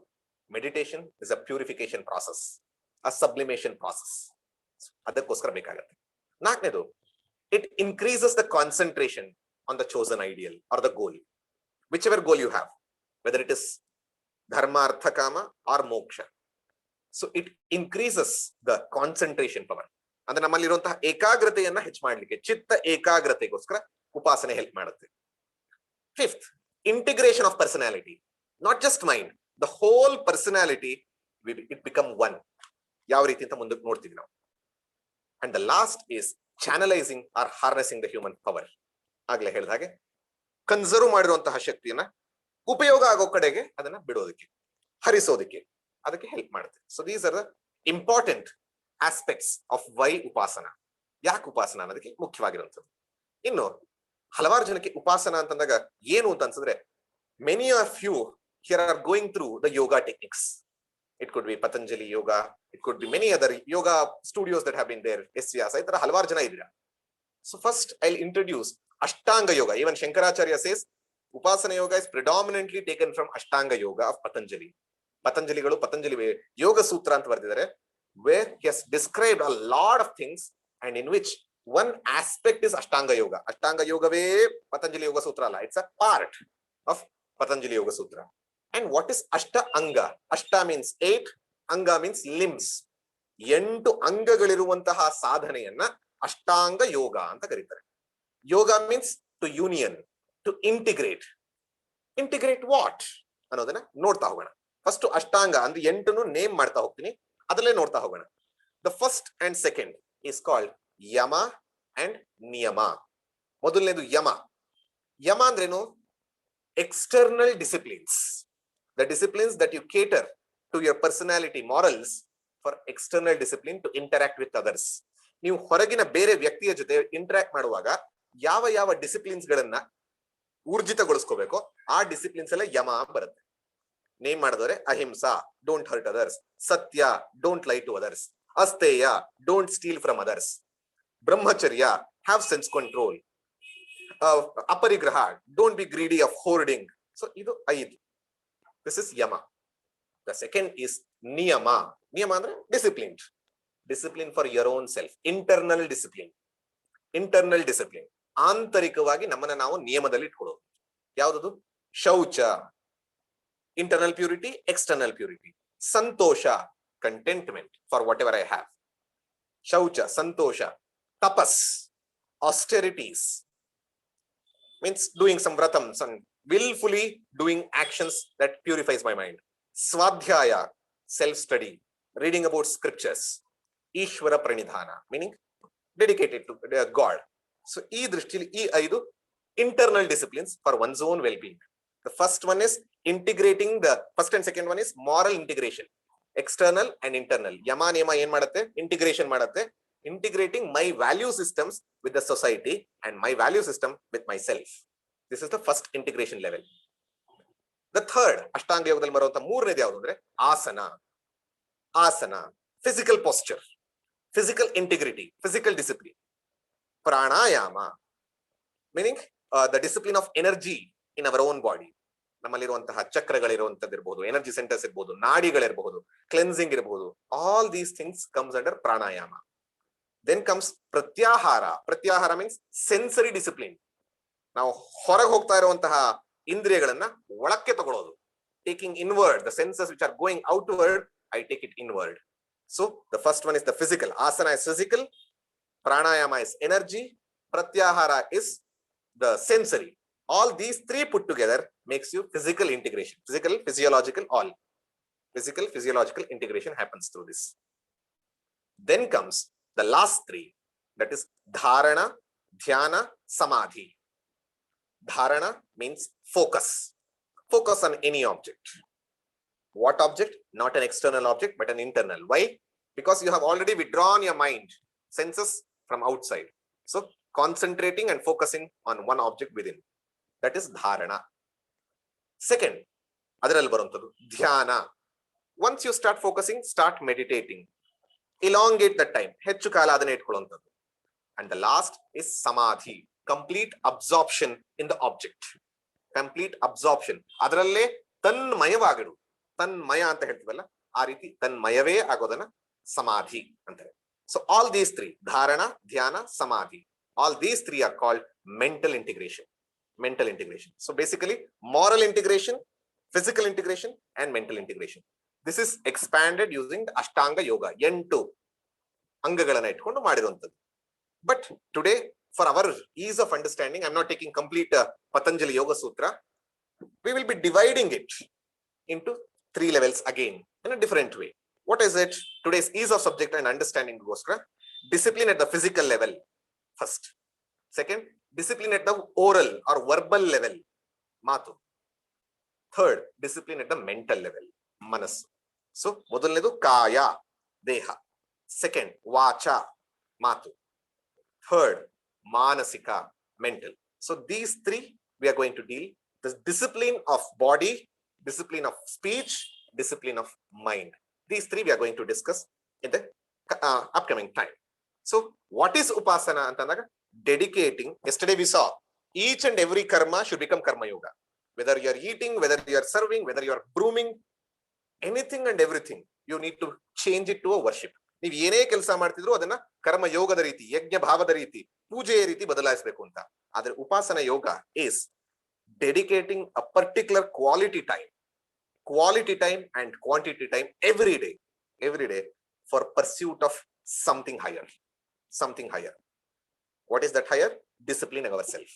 meditation is a purification process, a sublimation process. ಅದಕ್ಕೋಸ್ಕರ ಬೇಕಾಗುತ್ತೆ. ನಾಲ್ಕನೇದು, it increases the concentration on the chosen ideal or the goal, whichever goal you have, whether it is dharma, artha, kama or moksha. So it increases the concentration power. ಅಂದ್ರೆ ನಮ್ಮಲ್ಲಿರುವಂತಹ ಏಕಾಗ್ರತೆಯನ್ನ ಹೆಚ್ಚು ಮಾಡ್ಲಿಕ್ಕೆ, ಚಿತ್ತ ಏಕಾಗ್ರತೆಗೋಸ್ಕರ ಉಪಾಸನೆ help ಮಾಡುತ್ತೆ. Fifth, integration of personality, not just mind, the whole personality it become one. ಯಾವ ರೀತಿ ಅಂತ ಮುಂದಕ್ಕೆ ನೋಡ್ತೀವಿ ನಾವು. And the last is channelising or harnessing the human power. ಆಗ್ಲೇ ಹೇಳಿದ ಹಾಗೆ ಕನ್ಸರ್ವ್ ಮಾಡಿರುವಂತಹ ಶಕ್ತಿಯನ್ನ ಉಪಯೋಗ ಆಗೋ ಕಡೆಗೆ ಅದನ್ನ ಬಿಡೋದಕ್ಕೆ, ಹರಿಸೋದಕ್ಕೆ ಅದಕ್ಕೆ ಹೆಲ್ಪ್ ಮಾಡುತ್ತೆ. So these are the important aspects of why upasana. ಯಾಕೆ ಉಪಾಸನ ಅನ್ನೋದಕ್ಕೆ ಮುಖ್ಯವಾಗಿರುವಂಥದ್ದು. ಇನ್ನು ಹಲವಾರು ಜನಕ್ಕೆ ಉಪಾಸನ ಅಂತಂದಾಗ ಏನು ಅಂತ ಅನ್ಸಿದ್ರೆ, many of you here are going through the yoga techniques. It could be Patanjali Yoga, it could be many other yoga studios that have been there. Vyasa, ಈ ತರ ಹಲವಾರು ಜನ ಇದ್ದೀರಾ. So first I'll introduce Ashtanga Yoga. Even Shankaracharya says Upasana Yoga is predominantly taken from Ashtanga Yoga of Patanjali. Patanjali Yoga Sutra ಅಂತ ಬರೆದಿದ್ದಾರೆ, where he has described a lot of things and in which one aspect is Ashtanga Yoga. Ashtanga Yogavೇ Patanjali Yoga Sutra ಅಲ್ಲ, it's a part of Patanjali Yoga Sutra. And what is Ashta Anga? Ashta means 8, Anga means limbs. 8 ಅಂಗಗಳಿರುವಂತಹ ಸಾಧನೆಯನ್ನ ಅಷ್ಟಾಂಗ ಯೋಗ ಅಂತ ಕರೀತಾರೆ. Yoga means to union, to integrate. Integrate what ಅನ್ನೋದನ್ನ ನೋಡ್ತಾ ಹೋಗೋಣ. First ಅಷ್ಟಾಂಗ ಅಂದ್ರೆ 8 name ಮಾಡ್ತಾ ಹೋಗ್ತೀನಿ, ಅದರಲ್ಲೇ ನೋಡ್ತಾ ಹೋಗೋಣ. The first and second is called yama and niyama. ಮೊದಲನೇದು ಯಮ. ಯಮ ಅಂದ್ರೇನು? External disciplines. The disciplines that you cater to your personality, morals, for external discipline to interact with others. ನೀವು ಹೊರಗಿನ ಬೇರೆ ವ್ಯಕ್ತಿಯ ಜೊತೆ ಇಂಟರಾಕ್ಟ್ ಮಾಡುವಾಗ ಯಾವ ಯಾವ ಡಿಸಿಪ್ಲಿನ್ಸ್ ಗಳನ್ನ ಊರ್ಜಿತಗೊಳಿಸ್ಕೋಬೇಕು ಆ ಡಿಸಿಪ್ಲಿನ್ಸ್ ಎಲ್ಲ ಯಮ ಬರುತ್ತೆ. ನೇಮ್ ಮಾಡಿದವರೆ ahimsa, don't hurt others. Satya, don't lie to others. Asteya, don't steal from others. Brahmacharya, have sense control. Aparigraha, don't be greedy of hoarding. So ಇದು 5. This is yama. The second is niyama. Niyama andre discipline. Discipline for your own self. Internal discipline. ಆಂತರಿಕವಾಗಿ ನಮ್ಮನ್ನ ನಾವು ನಿಯಮದಲ್ಲಿ ಇಟ್ಕೊಳ್ಳೋದು. ಯಾವುದು? ಶೌಚ, internal purity, external purity. ಸಂತೋಷ, contentment for whatever I have. ಶೌಚ, ಸಂತೋಷ. ತಪಸ್, austerities, means doing some vratams and willfully doing actions that purifies my mind. Swadhyaya, self study, reading about scriptures. Ishvara pranidhana, meaning dedicated to God. So ee drishtili ee 5 internal disciplines for one's own well-being. The first one is integrating, the first and second one is moral integration, external and internal. Yama niyama ಏನು ಮಾಡುತ್ತೆ? integration ಮಾಡುತ್ತೆ. Integrating my value systems with the society and my value system with myself. This is the first integration level. The third, ಅಷ್ಟಾಂಗ ಯೋಗದಲ್ಲಿ ಬರುವಂತ ಮೂರನೇದು ಯಾವುದು ಅಂದ್ರೆ ಆಸನ. ಆಸನ, physical posture. physical integrity, physical discipline. Pranayama, meaning the discipline of energy in our own body. ನಮ್ಮಲ್ಲಿರುವಂತಹ ಚಕ್ರಗಳಿರುವಂತದ್ದಿರಬಹುದು, energy centres ಇರಬಹುದು, ನಾಡಿಗಳಿರಬಹುದು, ಕ್ಲೆನ್ಸಿಂಗ್ ಇರಬಹುದು. All these things comes under pranayama. Then comes pratyahara. Pratyahara means sensory discipline. ನಾವು ಹೊರಗೆ ಹೋಗ್ತಾ ಇರುವಂತಹ ಇಂದ್ರಿಯಗಳನ್ನ ಒಳಕ್ಕೆ ತಗೊಳ್ಳೋದು. Taking inward the senses which are going outward, I take it inward. So the first one is the physical. Asana is physical, pranayama is energy, pratyahara is the sensory. All these three put together makes you physical integration. Physical, physiological, all. Physical, physiological integration happens through this. Then comes the last three, that is dharana, dhyana, samadhi. Dharana means focus. Focus on any object. What object? Not an external object, but an internal. Why? Because you have already withdrawn your mind, senses from outside. So concentrating and focusing on one object within. That is dharana. Second, adaralli baruntadu dhyana. Once you start focusing, start meditating. Elongate the time. ಹೆಚ್ಚು ಕಾಲ ಅದನ್ನ ಇಟ್ಕೊಳ್ಳುವಂತದ್ದು. And the last is samadhi. Complete absorption in the object. Complete absorption. ಅದರಲ್ಲೇ ತನ್ಮಯವಾಗಿಡು. ತನ್ಮಯ ಅಂತ ಹೇಳ್ತೀವಲ್ಲ, ಆ ರೀತಿ ತನ್ಮಯವೇ ಆಗೋದನ್ನ ಸಮಾಧಿ ಅಂತಾರೆ. So all these three, dharana, dhyana, samadhi, all these three are called mental integration. Mental integration. So basically moral integration, physical integration, and mental integration. This is expanded using the Ashtanga Yoga. 8 ಅಂಗಗಳನ್ನು ಇಟ್ಕೊಂಡು ಮಾಡಿರುವಂತದ್ದು. But today, for our ease of understanding, I'm not taking complete Patanjali Yoga Sutra. We will be dividing it into 3 levels again in a different way. What is it? Today's ease of subject and understanding goskara, discipline at the physical level first. Second, discipline at the oral or verbal level, matu. Third, discipline at the mental level, manas. So ಮೊದಲನೇದು ಕಾಯ, ದೇಹ. Second, ವಾಚಾ, ಮಾತು. Third, manasika, mental. So these 3 we are going to deal. The discipline of body, discipline of speech, discipline of mind. These 3 we are going to discuss in the upcoming time. So what is upasana antanaga? Dedicating. Yesterday we saw each and every karma should become karma yoga. Whether you are eating, whether you are serving, whether you are grooming, anything and everything, you need to change it to a worship. ನೀವು ಏನೇ ಕೆಲಸ ಮಾಡ್ತಿದ್ರು ಅದನ್ನ ಕರ್ಮ ಯೋಗದ ರೀತಿ, ಯಜ್ಞ ಭಾವದ ರೀತಿ, ಪೂಜೆಯ ರೀತಿ ಬದಲಾಯಿಸಬೇಕು ಅಂತ. ಆದ್ರೆ ಉಪಾಸನ ಯೋಗ is dedicating a particular quality time and quantity time every day for pursuit of something higher. What is that higher? Discipline ourselves.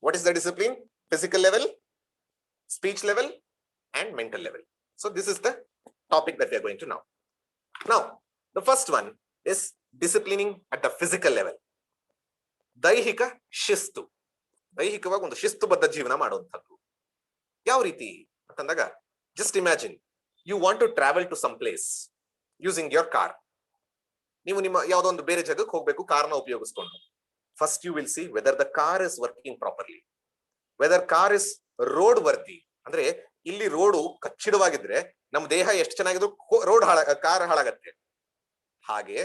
What is the discipline? Physical level, speech level, and mental level. So this is the topic that we are going to know. Now, the first one is disciplining at the physical level. ದೈಹಿಕ ಶಿಸ್ತು. ದೈಹಿಕವಾಗಿ ಒಂದು ಶಿಸ್ತುಬದ್ಧ ಜೀವನ ಮಾಡುವಂಥದ್ದು. ಯಾವ ರೀತಿ ಅಂತಂದಾಗ, just imagine you want to travel to some place using your car. ನೀವು ನಿಮ್ಮ ಯಾವುದೋ ಒಂದು ಬೇರೆ ಜಾಗಕ್ಕೆ ಹೋಗಬೇಕು ಕಾರ್ನ ಉಪಯೋಗಿಸಿಕೊಂಡು. First you will see whether the car is working properly, whether car is road worthy. ಅಂದ್ರೆ ಇಲ್ಲಿ ರೋಡು ಕಚ್ಚಿಡವಾಗಿದ್ರೆ ನಮ್ಮ ದೇಹ ಎಷ್ಟು ಚೆನ್ನಾಗಿದ್ರು ಕಾರ್ ಹಾಳಾಗತ್ತೆ. ಹಾಗೆ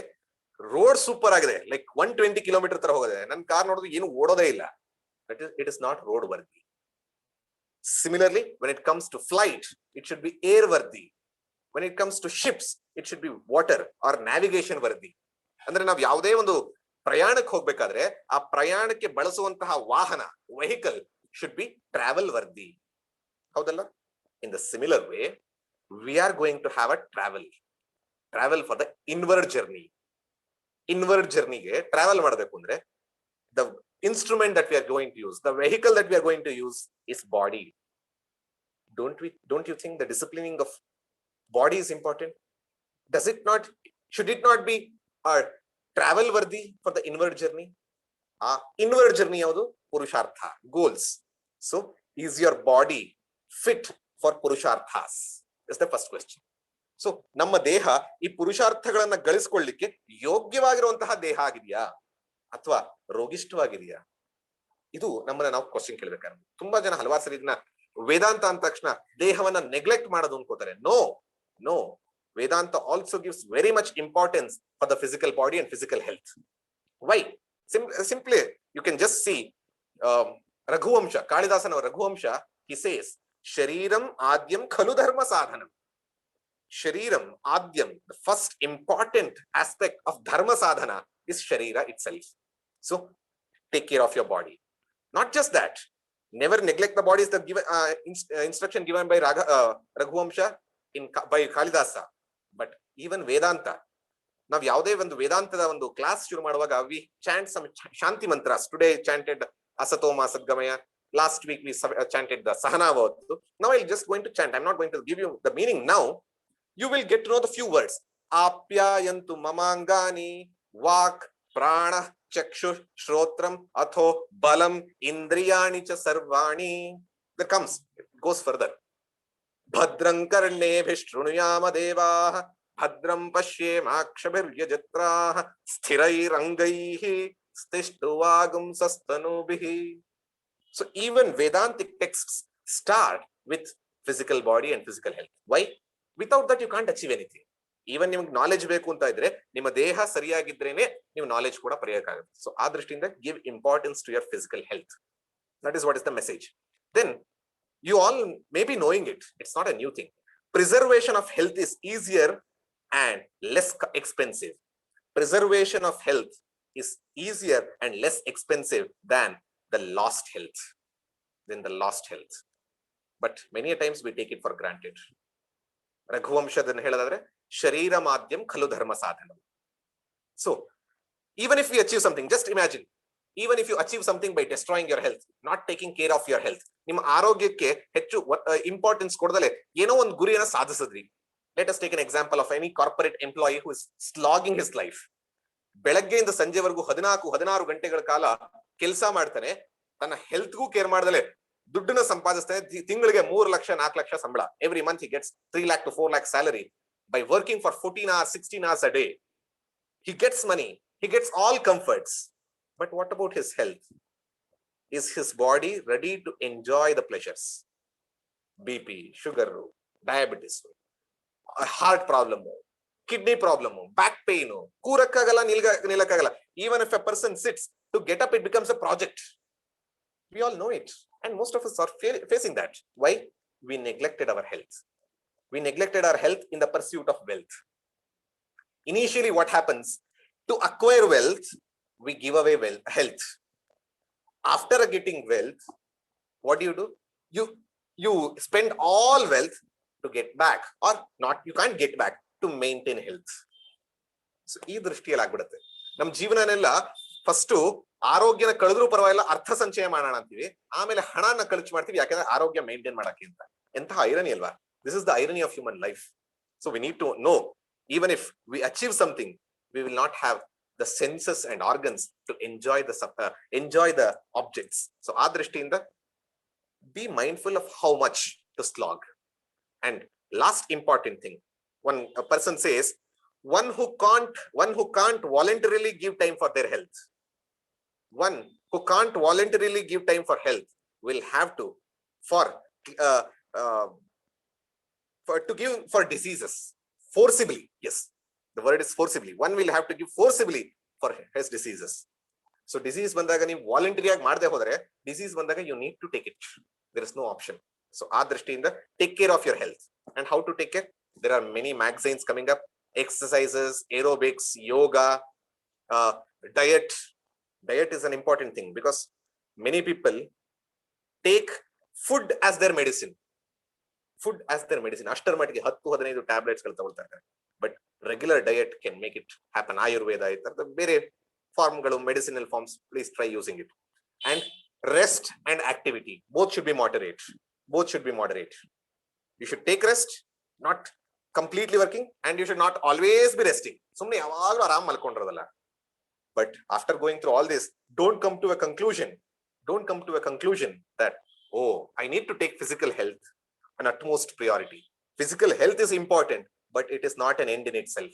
ರೋಡ್ ಸೂಪರ್ ಆಗಿದೆ, ಲೈಕ್ 120 ಕಿಲೋಮೀಟರ್ ತರ ಹೋಗಿದೆ, ನನ್ನ ಕಾರ್ ನೋಡಿದ್ರೆ ಏನು ಓಡೋದೇ ಇಲ್ಲ, it is not road worthy. Similarly, when it comes to flight, it should be air worthy. When it comes to ships, it should be water or navigation worthy. ಅಂದ್ರೆ ನಾವು ಯಾವುದೇ ಒಂದು ಪ್ರಯಾಣಕ್ಕೆ ಹೋಗ್ಬೇಕಾದ್ರೆ ಆ ಪ್ರಯಾಣಕ್ಕೆ ಬಳಸುವಂತಹ ವಾಹನ, vehicle should be travel worthy. ಹೌದಲ್ಲ? In the similar way, we are going to have a travel for the inward journey. Inward journey ಗೆ travel ಮಾಡಬೇಕು ಅಂದ್ರೆ the instrument that we are going to use, the vehicle that we are going to use is body. Don't you think the disciplining of body is important? Should it not be travel worthy for the inward journey? Inward journey ಯಾವುದು? ಪುರುಷಾರ್ಥ, goals. So is your body fit for purusharthas? Is the first question. So ನಮ್ಮ ದೇಹ ಈ ಪುರುಷಾರ್ಥಗಳನ್ನ ಗಳಿಸಿಕೊಳ್ಳಲಿಕ್ಕೆ ಯೋಗ್ಯವಾಗಿರುವಂತಹ ದೇಹ ಆಗಿದೆಯಾ ಅಥವಾ ರೋಗಿಷ್ಠವಾಗಿದೆಯಾ? ಇದು ನಮ್ಮನ್ನ ನಾವು ಕ್ವಶನ್ ಕೇಳಬೇಕಾದ್ರೆ ತುಂಬಾ ಜನ ಹಲವಾರು ಸರಿ ಇದನ್ನ ವೇದಾಂತ ಅಂದ ತಕ್ಷಣ ದೇಹವನ್ನ ನೆಗ್ಲೆಕ್ಟ್ ಮಾಡೋದು ಅನ್ಕೋತಾರೆ. No, Vedanta also gives very much importance for the physical body and physical health. Why? Simply, you can just see Raghuvamsha, Kalidasana Raghuvamsha, he says, Shariram Adyam Khalu Dharma Sadhanam. Shariram Adyam, the first important aspect of Dharma Sadhana is Sharira itself. So, take care of your body. Not just that, never neglect the body is the given, instruction given by Raghuvamsha by Kalidasa. But even Vedanta, ನಾವು ಯಾವುದೇ ಒಂದು ವೇದಾಂತದ ಒಂದು class ಶುರು ಮಾಡುವಾಗ we chant some shanti mantras. Today chanted asatoma sadgamaya. Last week we chanted the sahana avatu. Now I'm just going to chant. I'm not going to give you the meaning now. You will get to know the few words. Apyayantu mamangani vak prana chakshu shrotram atho balam indriyani cha sarvani. That comes, it goes further. Bhadram karne vishrunuyama devaha Bhadram pashyemakshabhiryajatra sthirairangaihi stishtuvagum sastanubihi. So even Vedantic texts start with physical body and physical health. Why? Without that you can't achieve anything. Even ನಿಮಗೆ knowledge ಬೇಕು ಅಂತ ಇದ್ರೆ ನಿಮ್ಮ ದೇಹ ಸರಿಯಾಗಿದ್ರೇನೆ ನೀವು knowledge ಕೂಡ ಪಡೆಯೋಕ್ಕಾಗುತ್ತೆ. So ಆ ದೃಷ್ಟಿಯಿಂದ give importance to your physical health. That is what is the message. Then you all may be knowing it. It's not a new thing. Preservation of health is easier and less expensive. Preservation of health is easier and less expensive than the lost health. But many times we take it for granted. Raghuvamshadana ಹೇಳೋದಾದ್ರೆ ಶರೀರ ಮಾಧ್ಯಂ ಖಲು ಧರ್ಮ ಸಾಧನ. So even if we achieve something, just imagine, even if you achieve something by destroying your health, not taking care of your health, ನಿಮ್ಮ ಆರೋಗ್ಯಕ್ಕೆ ಹೆಚ್ಚು importance ಕೊಡದಲೆ ಏನೋ ಒಂದು ಗುರಿಯನ್ನು ಸಾಧಿಸಿದ್ರಿ. Let us take an example of any corporate employee who is slogging his life. ಬೆಳಗ್ಗೆಯಿಂದ ಸಂಜೆವರೆಗೂ 14-16 ಗಂಟೆಗಳ ಕಾಲ ಕೆಲಸ ಮಾಡ್ತಾನೆ, ತನ್ನ ಹೆಲ್ತ್ಗೂ ಕೇರ್ ಮಾಡದಲೆ ದುಡ್ಡನ್ನ ಸಂಪಾದಿಸ್ತಾನೆ. ತಿಂಗಳಿಗೆ 3 ಲಕ್ಷ 4 ಲಕ್ಷ ಸಂಬಳ. Every month he gets 3 lakh to 4 lakh salary by working for 14 hours, 16 hours a day. He gets money, he gets all comforts. But what about his health? Is his body ready to enjoy the pleasures? BP, sugar, diabetes, heart problem, kidney problem, back pain, ಕೂರಕ್ಕಾಗಲ್ಲ, ನಿಲ್ಲಕ್ಕಾಗಲ್ಲ. Even if a person sits to get up, it becomes a project. We all know it, and most of us are facing that. Why? We neglected our health. We neglected our health in the pursuit of wealth. Initially, what happens? To acquire wealth, we give away health. After getting wealth, what do? You spend all wealth to get back, or not, you can't get back, to maintain health. So ಈ ದೃಷ್ಟಿಯಲ್ಲಿ ಆಗ್ಬಿಡುತ್ತೆ ನಮ್ಮ ಜೀವನನೆಲ್ಲ. First ಆರೋಗ್ಯನ ಕಳೆದ್ರೂ ಪರವಾಗಿಲ್ಲ, ಅರ್ಥ ಸಂಚಯ ಮಾಡೋಣ ಅಂತೀವಿ, ಆಮೇಲೆ ಹಣನ ಖರ್ಚು ಮಾಡ್ತೀವಿ ಯಾಕಂದ್ರೆ ಆರೋಗ್ಯ ಮೇಂಟೈನ್ ಮಾಡಕ್ಕೆ ಅಂತ. ಎಂತಹ ಐರನಿ ಅಲ್ವಾ? This is the irony of human life. So we need to know, even if we achieve something, we will not have the senses and organs to enjoy the objects. So ಆ ದೃಷ್ಟಿಯಿಂದ be mindful of how much to slog. And last important thing, when a person says one who can't voluntarily give time for their health, one who can't voluntarily give time for health will have to give for diseases forcibly. Yes, the word is forcibly. One will have to give forcibly for his diseases. So disease ಬಂದಾಗ ನೀವು voluntary ಆಗಿ ಮಾಡದೆ ಹೋದ್ರೆ, disease ಬಂದಾಗ you need to take it. There is no option. So ಆ ದೃಷ್ಟಿಯಿಂದ take care of your health. And how to take care? There are many magazines coming up. Exercises, aerobics, yoga, diet. Diet is an important thing because many people take food as their medicine. Food as their medicine. ಅಷ್ಟರ ಮಟ್ಟಿಗೆ 10-15 tablets ಗಳು ತಗೊಳ್ತಾರೆ. But regular diet can make it happen. Ayurveda ಇತರ ಬೇರೆ ಫಾರ್ಮ್ಗಳು, medicinal forms, please try using it. And rest and activity, both should be moderate. You should take rest, not completely working, and you should not always be resting. ಸುಮ್ಮನೆ ಯಾವಾಗಲೂ ಆರಾಮ್ ಮಲ್ಕೊಂಡಿರೋದಲ್ಲ. But after going through all this, don't come to a conclusion that, oh, I need to take physical health an utmost priority. Physical health is important, but it is not an end in itself.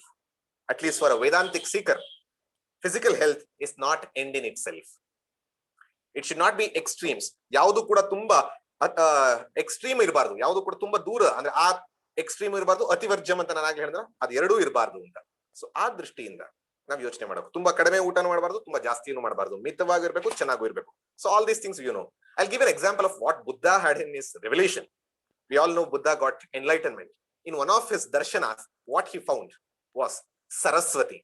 At least for a Vedantic seeker, physical health is not end in itself. It should not be extremes. ಯಾವುದು ಕೂಡ ತುಂಬಾ extreme ಇರಬಾರ್ದು, ಯಾವುದು ಕೂಡ ತುಂಬಾ ದೂರ, ಅಂದ್ರೆ extreme ಇರಬಾರ್ದು, ಅತಿವರ್ಜಂ ಅಂತ ನಾನು ಆಗ್ಲೇ ಹೇಳಿದ್ರ ಅದು ಎರಡೂ ಇರಬಾರ್ದು ಅಂತ. ಸೊ ಆ ದೃಷ್ಟಿಯಿಂದ ನಾವ್ ಯೋಚನೆ ಮಾಡಬೇಕು. ತುಂಬಾ ಕಡಿಮೆ ಊಟನೂ ಮಾಡಬಾರ್ದು, ತುಂಬಾ ಜಾಸ್ತಿನೂ ಮಾಡಬಾರ್ದು, ಮಿತವಾಗಿರ್ಬೇಕು, ಚೆನ್ನಾಗೂ ಇರಬೇಕು. So all these things I'll give an example of what Buddha had in his revelation. We all know Buddha got enlightenment. In one of his darshanas, what he found was Saraswati.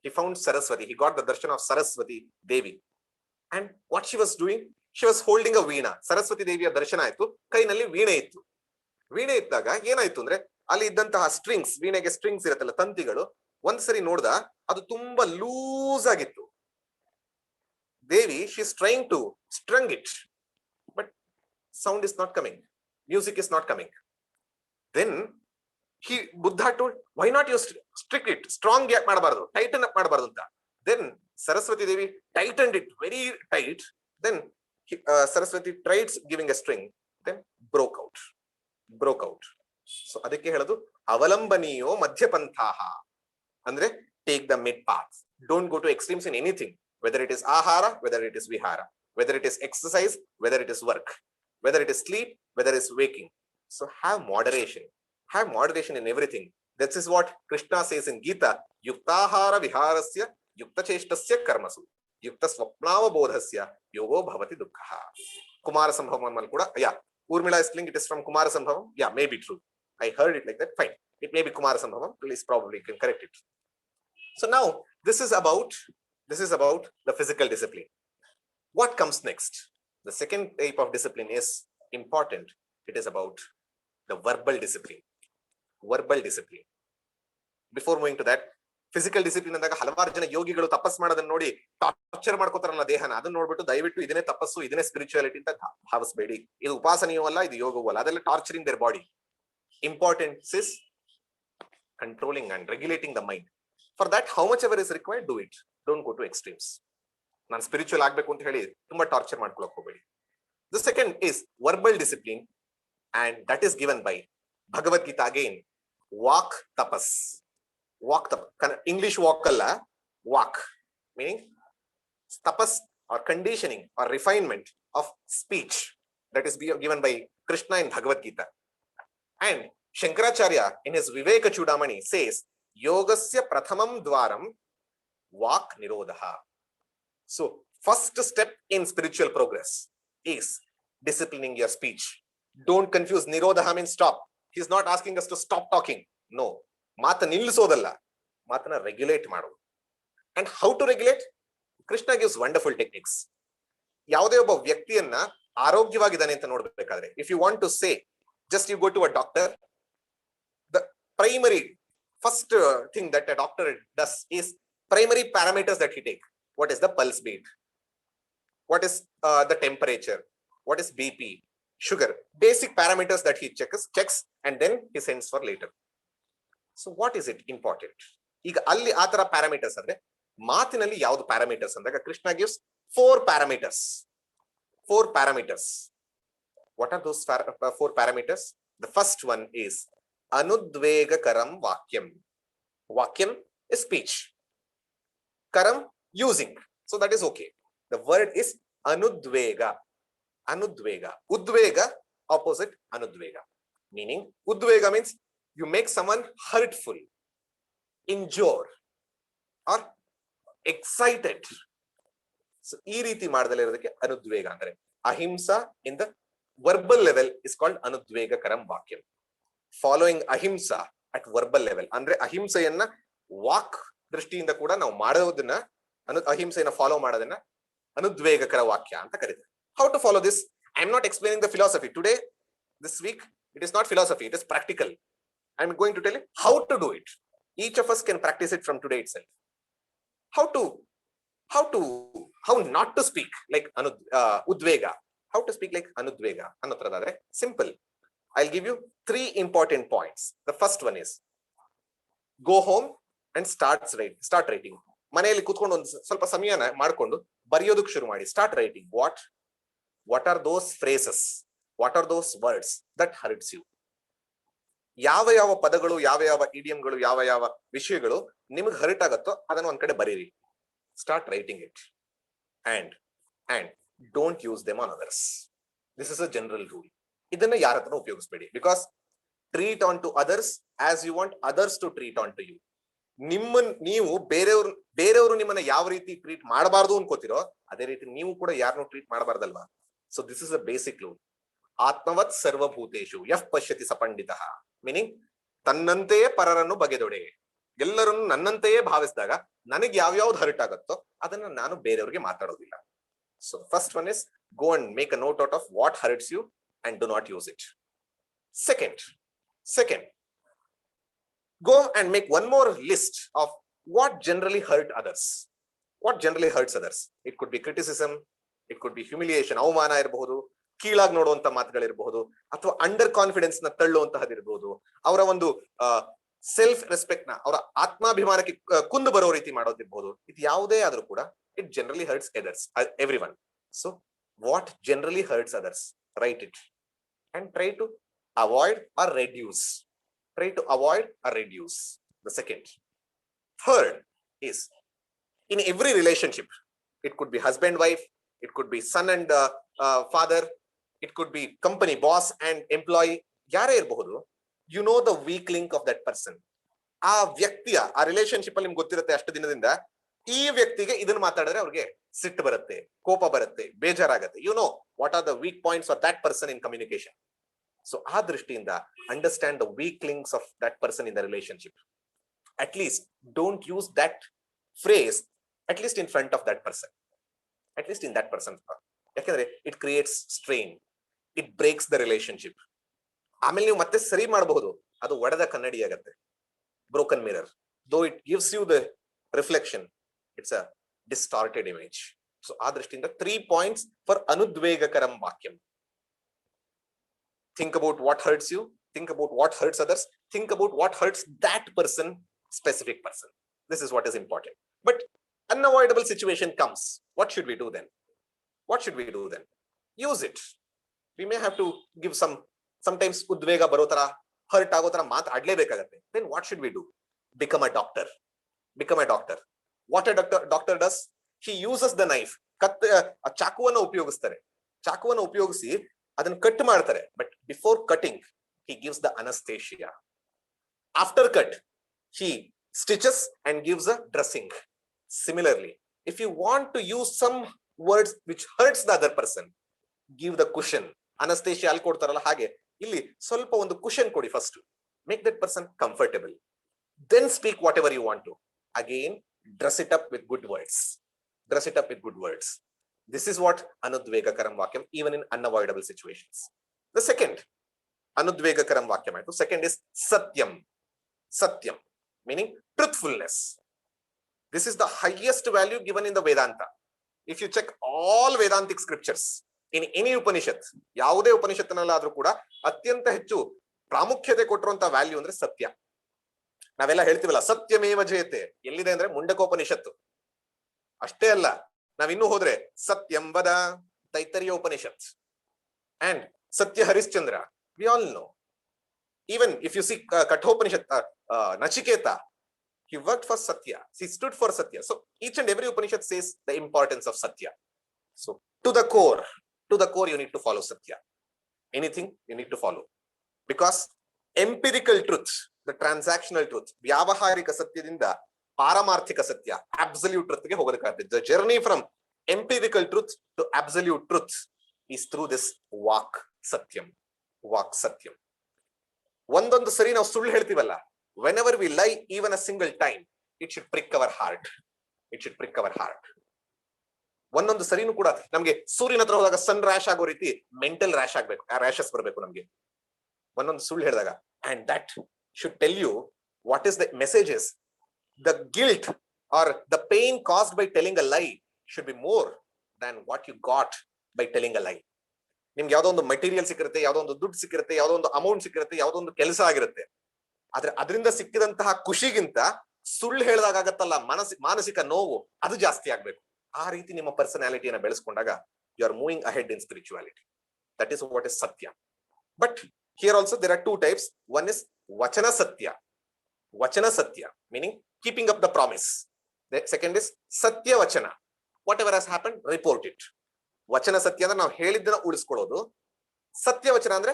He found Saraswati. He got the darshan of Saraswati Devi. And what she was doing, she was holding a veena. Saraswati Deviya darshana ಆಯ್ತು, ಕೈನಲ್ಲಿ ವೀಣೆ ಇತ್ತು. ವೀಣೆ ಇದ್ದಾಗ ಏನಾಯ್ತು ಅಂದ್ರೆ, ಅಲ್ಲಿ ಇದ್ದಂತಹ ಸ್ಟ್ರಿಂಗ್ಸ್, ವೀಣೆಗೆ ಸ್ಟ್ರಿಂಗ್ಸ್ ಇರುತ್ತಲ್ಲ, ತಂತಿಗಳು, ಒಂದ್ಸರಿ ನೋಡ್ದ ಅದು ತುಂಬಾ ಲೂಸ್ ಆಗಿತ್ತು. ದೇವಿ, she is trying to strung it, but sound is not coming, music is not coming. Then Buddha told, why not you strict it, strong ಯಾಕೆ ಮಾಡಬಾರದು, tighten up ಮಾಡಬಾರದು ಅಂತ. Then Saraswati Devi tightened it very tight. Then Saraswati tried giving a string, then broke out. So ಅದಕ್ಕೆ ಹೇಳೋದು ಅವಲಂಬನೀಯೋ ಮಧ್ಯಪಂಥಾಹ ಅಂದ್ರೆ take the mid path. Don't go to extremes in anything, whether it is ahara, whether it is vihara, whether it is exercise, whether it is work, whether it is sleep, whether it is waking. So have moderation in everything. This is what Krishna says in Gita, yuktahara viharasya yuktacheshtasya karmasu yukta swapnavabodhasya yogo bhavati dukkha. Kumara Sambhavam kuda, yeah, Urmila is saying it is from Kumara Sambhavam. Yeah, maybe true. I heard it like that. Fine. It may be Kumara Sambhavam. Please probably can correct it. So now this is about the physical discipline. What comes next? The second type of discipline is important. It is about the verbal discipline. Before moving to that, physical discipline ಅಂದಾಗ ಹಲವಾರು ಜನ ಯೋಗಿಗಳು ತಪಸ್ ಮಾಡೋದನ್ನ ನೋಡಿ torture ಮಾಡ್ಕೋತಾರಲ್ಲ ದೇಹನ, ಅದನ್ನ ನೋಡ್ಬಿಟ್ಟು ದಯವಿಟ್ಟು ಇದನ್ನೇ ತಪಸ್ಸು, ಇದನ್ನೇ ಸ್ಪಿರಿಚುಯಾಲಿಟಿ ಅಂತ ಭಾವಿಸಬೇಡಿ. ಇದು ಉಪಾಸನೆಯೂ ಅಲ್ಲ, ಇದು ಯೋಗವೂ ಅಲ್ಲ. ಅದೆಲ್ಲ torturing their body. Important is controlling and regulating the mind. For that how much ever is required, do it. Don't go to extremes. ನಾನು ಸ್ಪಿರಿಚುವಲ್ ಆಗ್ಬೇಕು ಅಂತ ಹೇಳಿ ತುಂಬಾ ಟಾರ್ಚರ್ ಮಾಡ್ಕೊಳಕ್ ಹೋಗಬೇಡಿ. The second is verbal discipline, and that is given by Bhagavad Gita again. Vak tapas. English walk alla, walk, meaning tapas or conditioning or refinement of speech, that is given by Krishna in Bhagavad Gita. And Shankaracharya in his Viveka Chudamani says, yogasya prathamam dwaram vak nirodha. So first step in spiritual progress is disciplining your speech. Don't confuse. Nirodha means stop. He's not asking us to stop talking. No. ಮಾತ ನಿಲ್ಲಿಸೋದಲ್ಲ, ಮಾತನ್ನ regulate ಮಾಡೋದು. And how to regulate? Krishna gives wonderful techniques. ಯಾವುದೇ ಒಬ್ಬ ವ್ಯಕ್ತಿಯನ್ನ ಆರೋಗ್ಯವಾಗಿದ್ದಾನೆ ಅಂತ ನೋಡ್ಬೇಕಾದ್ರೆ, if you want to say, just you go to a doctor, the primary first thing that a doctor does is primary parameters that he take. What is the pulse beat? What is the temperature? What is BP? Sugar. Basic parameters that he checks and then he sends for later. So what is it important? ಈಗ ಅಲ್ಲಿ ಆ ತರ parameters ಅಂದ್ರೆ, ಮಾತಿನಲ್ಲಿ ಯಾವ್ದು parameters ಅಂದಾಗ Krishna gives four parameters. What are those four parameters? The first one is anudvegakaram vakyam. Vakyam is speech. Karam, using. So that is okay. The word is anudvega. Udvega, opposite anudvega. Meaning, udvega means you make someone hurtful, injure, or excited. So ee ರೀತಿ ಮಾಡದಲ್ಲ ಇರೋದಕ್ಕೆ ಅನುದ್ವೇಗ ಅಂದ್ರೆ. ಅಹಿಂಸಾ in the verbal level is called anudvega karam vakyam. Following ahimsa at verbal level ಅಂದ್ರೆ ಅಹಿಂಸೆಯನ್ನ walk ದೃಷ್ಟಿಯಿಂದ ಕೂಡ ನಾವು ಮಾಡೋದನ್ನ, ಅಹಿಂಸೆಯನ್ನ follow ಮಾಡೋದನ್ನ ಅನುದ್ವೇಗಕರ ವಾಕ್ಯ ಅಂತ ಕರೀತಾರೆ. How to follow this? I am not explaining the philosophy today. This week it is not philosophy, it is practical. I am going to tell you how to do it. Each of us can practice it from today itself. How not to speak like udvega. How to speak like anudvega annotradadre simple. I'll give you three important points. The first one is go home and start writing. ಮನೆಯಲ್ಲಿ ಕೂತ್ಕೊಂಡು ಒಂದು ಸ್ವಲ್ಪ ಸಮಯನ ಮಾಡ್ಕೊಂಡು ಬರೆಯೋದಕ್ಕೆ ಶುರು ಮಾಡಿ. Start writing. What are those phrases? What are those words that hurts you? ಯಾವ ಪದಗಳು, ಯಾವ ಇಡಿಯಂಗಳು, ಯಾವ ವಿಷಯಗಳು ನಿಮಗೆ ಹರ್ಟ್ ಆಗತ್ತೋ ಅದನ್ನ ಒಂದ್ ಕಡೆ ಬರೀರಿ. Start writing it and don't use them on others. This is a general rule. ಇದನ್ನ ಯಾರ ಹತ್ರನೂ ಉಪಯೋಗಿಸಬೇಡಿ. Because treat on to others as you want others to treat on to you. ನೀವು ಬೇರೆಯವರು ನಿಮ್ಮನ್ನ ಯಾವ ರೀತಿ ಟ್ರೀಟ್ ಮಾಡಬಾರ್ದು ಅನ್ಕೋತಿರೋ ಅದೇ ರೀತಿ ನೀವು ಕೂಡ ಯಾರನ್ನು ಟ್ರೀಟ್ ಮಾಡಬಾರ್ದಲ್ವಾ. So this is a basic rule. ಆತ್ಮವತ್ ಸರ್ವಭೂತೇಶು ಯಃ ಪಶ್ಯತಿ ಸ ಪಂಡಿತಃ, ಮೀನಿಂಗ್ ತನ್ನಂತೆಯೇ ಪರರನ್ನು ಬಗೆದೊಡೆ. ಎಲ್ಲರನ್ನು ನನ್ನಂತೆಯೇ ಭಾವಿಸಿದಾಗ ನನಗೆ ಯಾವ್ಯಾವ್ದು ಹರ್ಟ್ ಆಗುತ್ತೋ ಅದನ್ನ ನಾನು ಬೇರೆಯವ್ರಿಗೆ ಮಾತಾಡೋದಿಲ್ಲ. So first one is go and make a note out of what hurts you and do not use it. Second, go and make one more list of what generally hurt others. What generally hurts others? It could be criticism, it could be humiliation, ಅವಮಾನ ಇರಬಹುದು, ಕೀಳಾಗಿ ನೋಡುವಂತ ಮಾತುಗಳಿರಬಹುದು, ಅಥವಾ under confidence ನ ತಳ್ಳುವಂತಹದಿರಬಹುದು, ಅವರ ಒಂದು self respect ನ, ಅವರ ಆತ್ಮಾಭಿಮಾನಕ್ಕೆ ಕುಂದು ಬರೋ ರೀತಿ ಮಾಡೋದಿರಬಹುದು. ಇದು ಯಾವುದೇ ಆದ್ರೂ ಕೂಡ it generally hurts everyone. So what generally hurts others, write it and try to avoid or reduce. The second. Third is, in every relationship, it could be husband wife, it could be son and father, it could be company boss and employee, ಯಾರೇ ಇರಬಹುದು, you know the weak link of that person. ಆ ವ್ಯಕ್ತಿಯ ಆ relationship ಅಲ್ಲಿ ನಿಮ್ಗೆ ಗೊತ್ತಿರುತ್ತೆ ಅಷ್ಟು ದಿನದಿಂದ, ಈ ವ್ಯಕ್ತಿಗೆ ಇದನ್ನ ಮಾತಾಡಿದ್ರೆ ಅವ್ರಿಗೆ ಸಿಟ್ಟು ಬರುತ್ತೆ, ಕೋಪ ಬರುತ್ತೆ, ಬೇಜಾರಾಗುತ್ತೆ. You know what are the weak points of that person in communication. So ಆ ದೃಷ್ಟಿಯಿಂದ understand the weak links of that person in the relationship. At least don't use that phrase at least in front of that person, at least in that person. ಯಾಕಂದ್ರೆ it creates strain, it breaks the relationship. ಆಮೇಲೆ ನೀವು ಮತ್ತೆ ಸರಿ ಮಾಡಬಹುದು, ಅದು ಒಡೆದ ಕನ್ನಡಿ ಆಗತ್ತೆ, broken mirror. Though it gives you the reflection, it's a distorted image. So ಆ ದೃಷ್ಟಿಯಿಂದ 3 points for ಅನುದ್ವೇಗಕರಂ ವಾಕ್ಯಂ. Think about what hurts you, think about what hurts others, think about what hurts that person, specific person. This is what is important. But unavoidable situation comes, what should we do then? Use it. We may have to give sometimes ಉದ್ವೇಗ ಬರೋ ತರ, hurt ಆಗೋ ತರ ಮಾತಾಡ್ಲೇಬೇಕಾಗತ್ತೆ. Then what should we do? Become a doctor. What a doctor does, he uses the knife. ಚಾಕುವನ್ನು ಉಪಯೋಗಿಸ್ತಾರೆ, ಚಾಕುವನ್ನು ಉಪಯೋಗಿಸಿ ಅದನ್ನ cut ಮಾಡ್ತಾರೆ. But before cutting he gives the anesthesia. After cut he stitches and gives a dressing. Similarly, if you want to use some words which hurts the other person, give the cushion. anesthesia ಅಲ್ಲಿ ಕೊಡ್ತಾರಲ್ಲ ಹಾಗೆ ಇಲ್ಲಿ ಸ್ವಲ್ಪ ಒಂದು cushion ಕೊಡಿ. First make that person comfortable, then speak whatever you want to. Again, dress it up with good words. This is what anudvegakaram vakyam, even in unavoidable situations. The second anudvegakaram vakyam aitu. Second is satyam, meaning truthfulness. This is the highest value given in the Vedanta. If you check all Vedantic scriptures, in any Upanishad, ಯಾವುದೇ ಉಪನಿಷತ್ತಿನಲ್ಲಾದ್ರೂ ಕೂಡ ಅತ್ಯಂತ ಹೆಚ್ಚು ಪ್ರಾಮುಖ್ಯತೆ ಕೊಟ್ಟಿರುವಂತ value ಅಂದ್ರೆ ಸತ್ಯ. ನಾವೆಲ್ಲ ಹೇಳ್ತೀವಲ್ಲ ಸತ್ಯಮೇವ ಜಯತೆ, ಎಲ್ಲಿದೆ ಅಂದ್ರೆ ಮುಂಡಕೋಪನಿಷತ್ತು. ಅಷ್ಟೇ ಅಲ್ಲ, ನಾವಿನ್ನೂ ಹೋದ್ರೆ ಸತ್ಯಂ ವದ, ತೈತರಿಯ Upanishad, and Satya Harishchandra. We all know. Even if U C Kathopanishad, Nachiketa, he worked for satya, he stood for satya. So each and every upanishad says the importance of satya. So to the core you need to follow satya. Anything you need to follow, because empirical truth, the transactional truth, ವ್ಯಾವಹಾರಿಕ ಸತ್ಯದಿಂದ ಪಾರಮಾರ್ಥಿಕ ಸತ್ಯ, absolute truth ಗೆ ಹೋಗಬೇಕಾಗುತ್ತೆ. The journey from empirical truth to absolute truth is through this walk ಸತ್ಯಂ. ಒಂದೊಂದು ಸರಿ ನಾವು ಸುಳ್ಳು ಹೇಳ್ತೀವಲ್ಲ, whenever we lie even a single time, it should prick our heart. ಒಂದೊಂದು ಸರಿನೂ ಕೂಡ ನಮ್ಗೆ ಸೂರ್ಯನ ಹತ್ರ ಹೋದಾಗ ಸನ್ ರ್ಯಾಶ್ ಆಗೋ ರೀತಿ ಮೆಂಟಲ್ ರ್ಯಾಶ್ ಆಗ್ಬೇಕು, ರ್ಯಾಶಸ್ ಬರಬೇಕು ನಮ್ಗೆ ಒಂದೊಂದು ಸುಳ್ಳು ಹೇಳಿದಾಗ. And that should tell you what is the message is. The guilt or the pain caused by telling a lie should be more than what you got by telling a lie. ನಿಮ್ಗೆ ಯಾವ್ದೋ ಒಂದು material ಸಿಕ್ಕಿರುತ್ತೆ, ಯಾವ್ದೋ ಒಂದು ದುಡ್ಡು ಸಿಕ್ಕಿರುತ್ತೆ, ಯಾವ್ದೋ ಒಂದು amount ಸಿಕ್ಕಿರುತ್ತೆ, ಯಾವ್ದೋ ಒಂದು ಕೆಲಸ ಆಗಿರುತ್ತೆ. ಆದ್ರೆ ಅದರಿಂದ ಸಿಕ್ಕಿದಂತಹ ಖುಷಿಗಿಂತ ಸುಳ್ಳು ಹೇಳಿದಾಗತ್ತಲ್ಲ ಮಾನಸಿಕ ನೋವು, ಅದು ಜಾಸ್ತಿ ಆಗ್ಬೇಕು. ಆ ರೀತಿ ನಿಮ್ಮ ಪರ್ಸನಾಲಿಟಿಯನ್ನ ಬೆಳೆಸ್ಕೊಂಡಾಗ you are moving ahead in spirituality. That is what is satya. But here also there are two types. One is vachana satya, meaning keeping up the promise. The second is satya vachana. Whatever has happened, report it. ವಚನ ಸತ್ಯ ಅಂದ್ರೆ ನಾವು ಹೇಳಿದ್ದನ್ನ ಉಳಿಸ್ಕೊಳ್ಳೋದು, ಸತ್ಯ ವಚನ ಅಂದ್ರೆ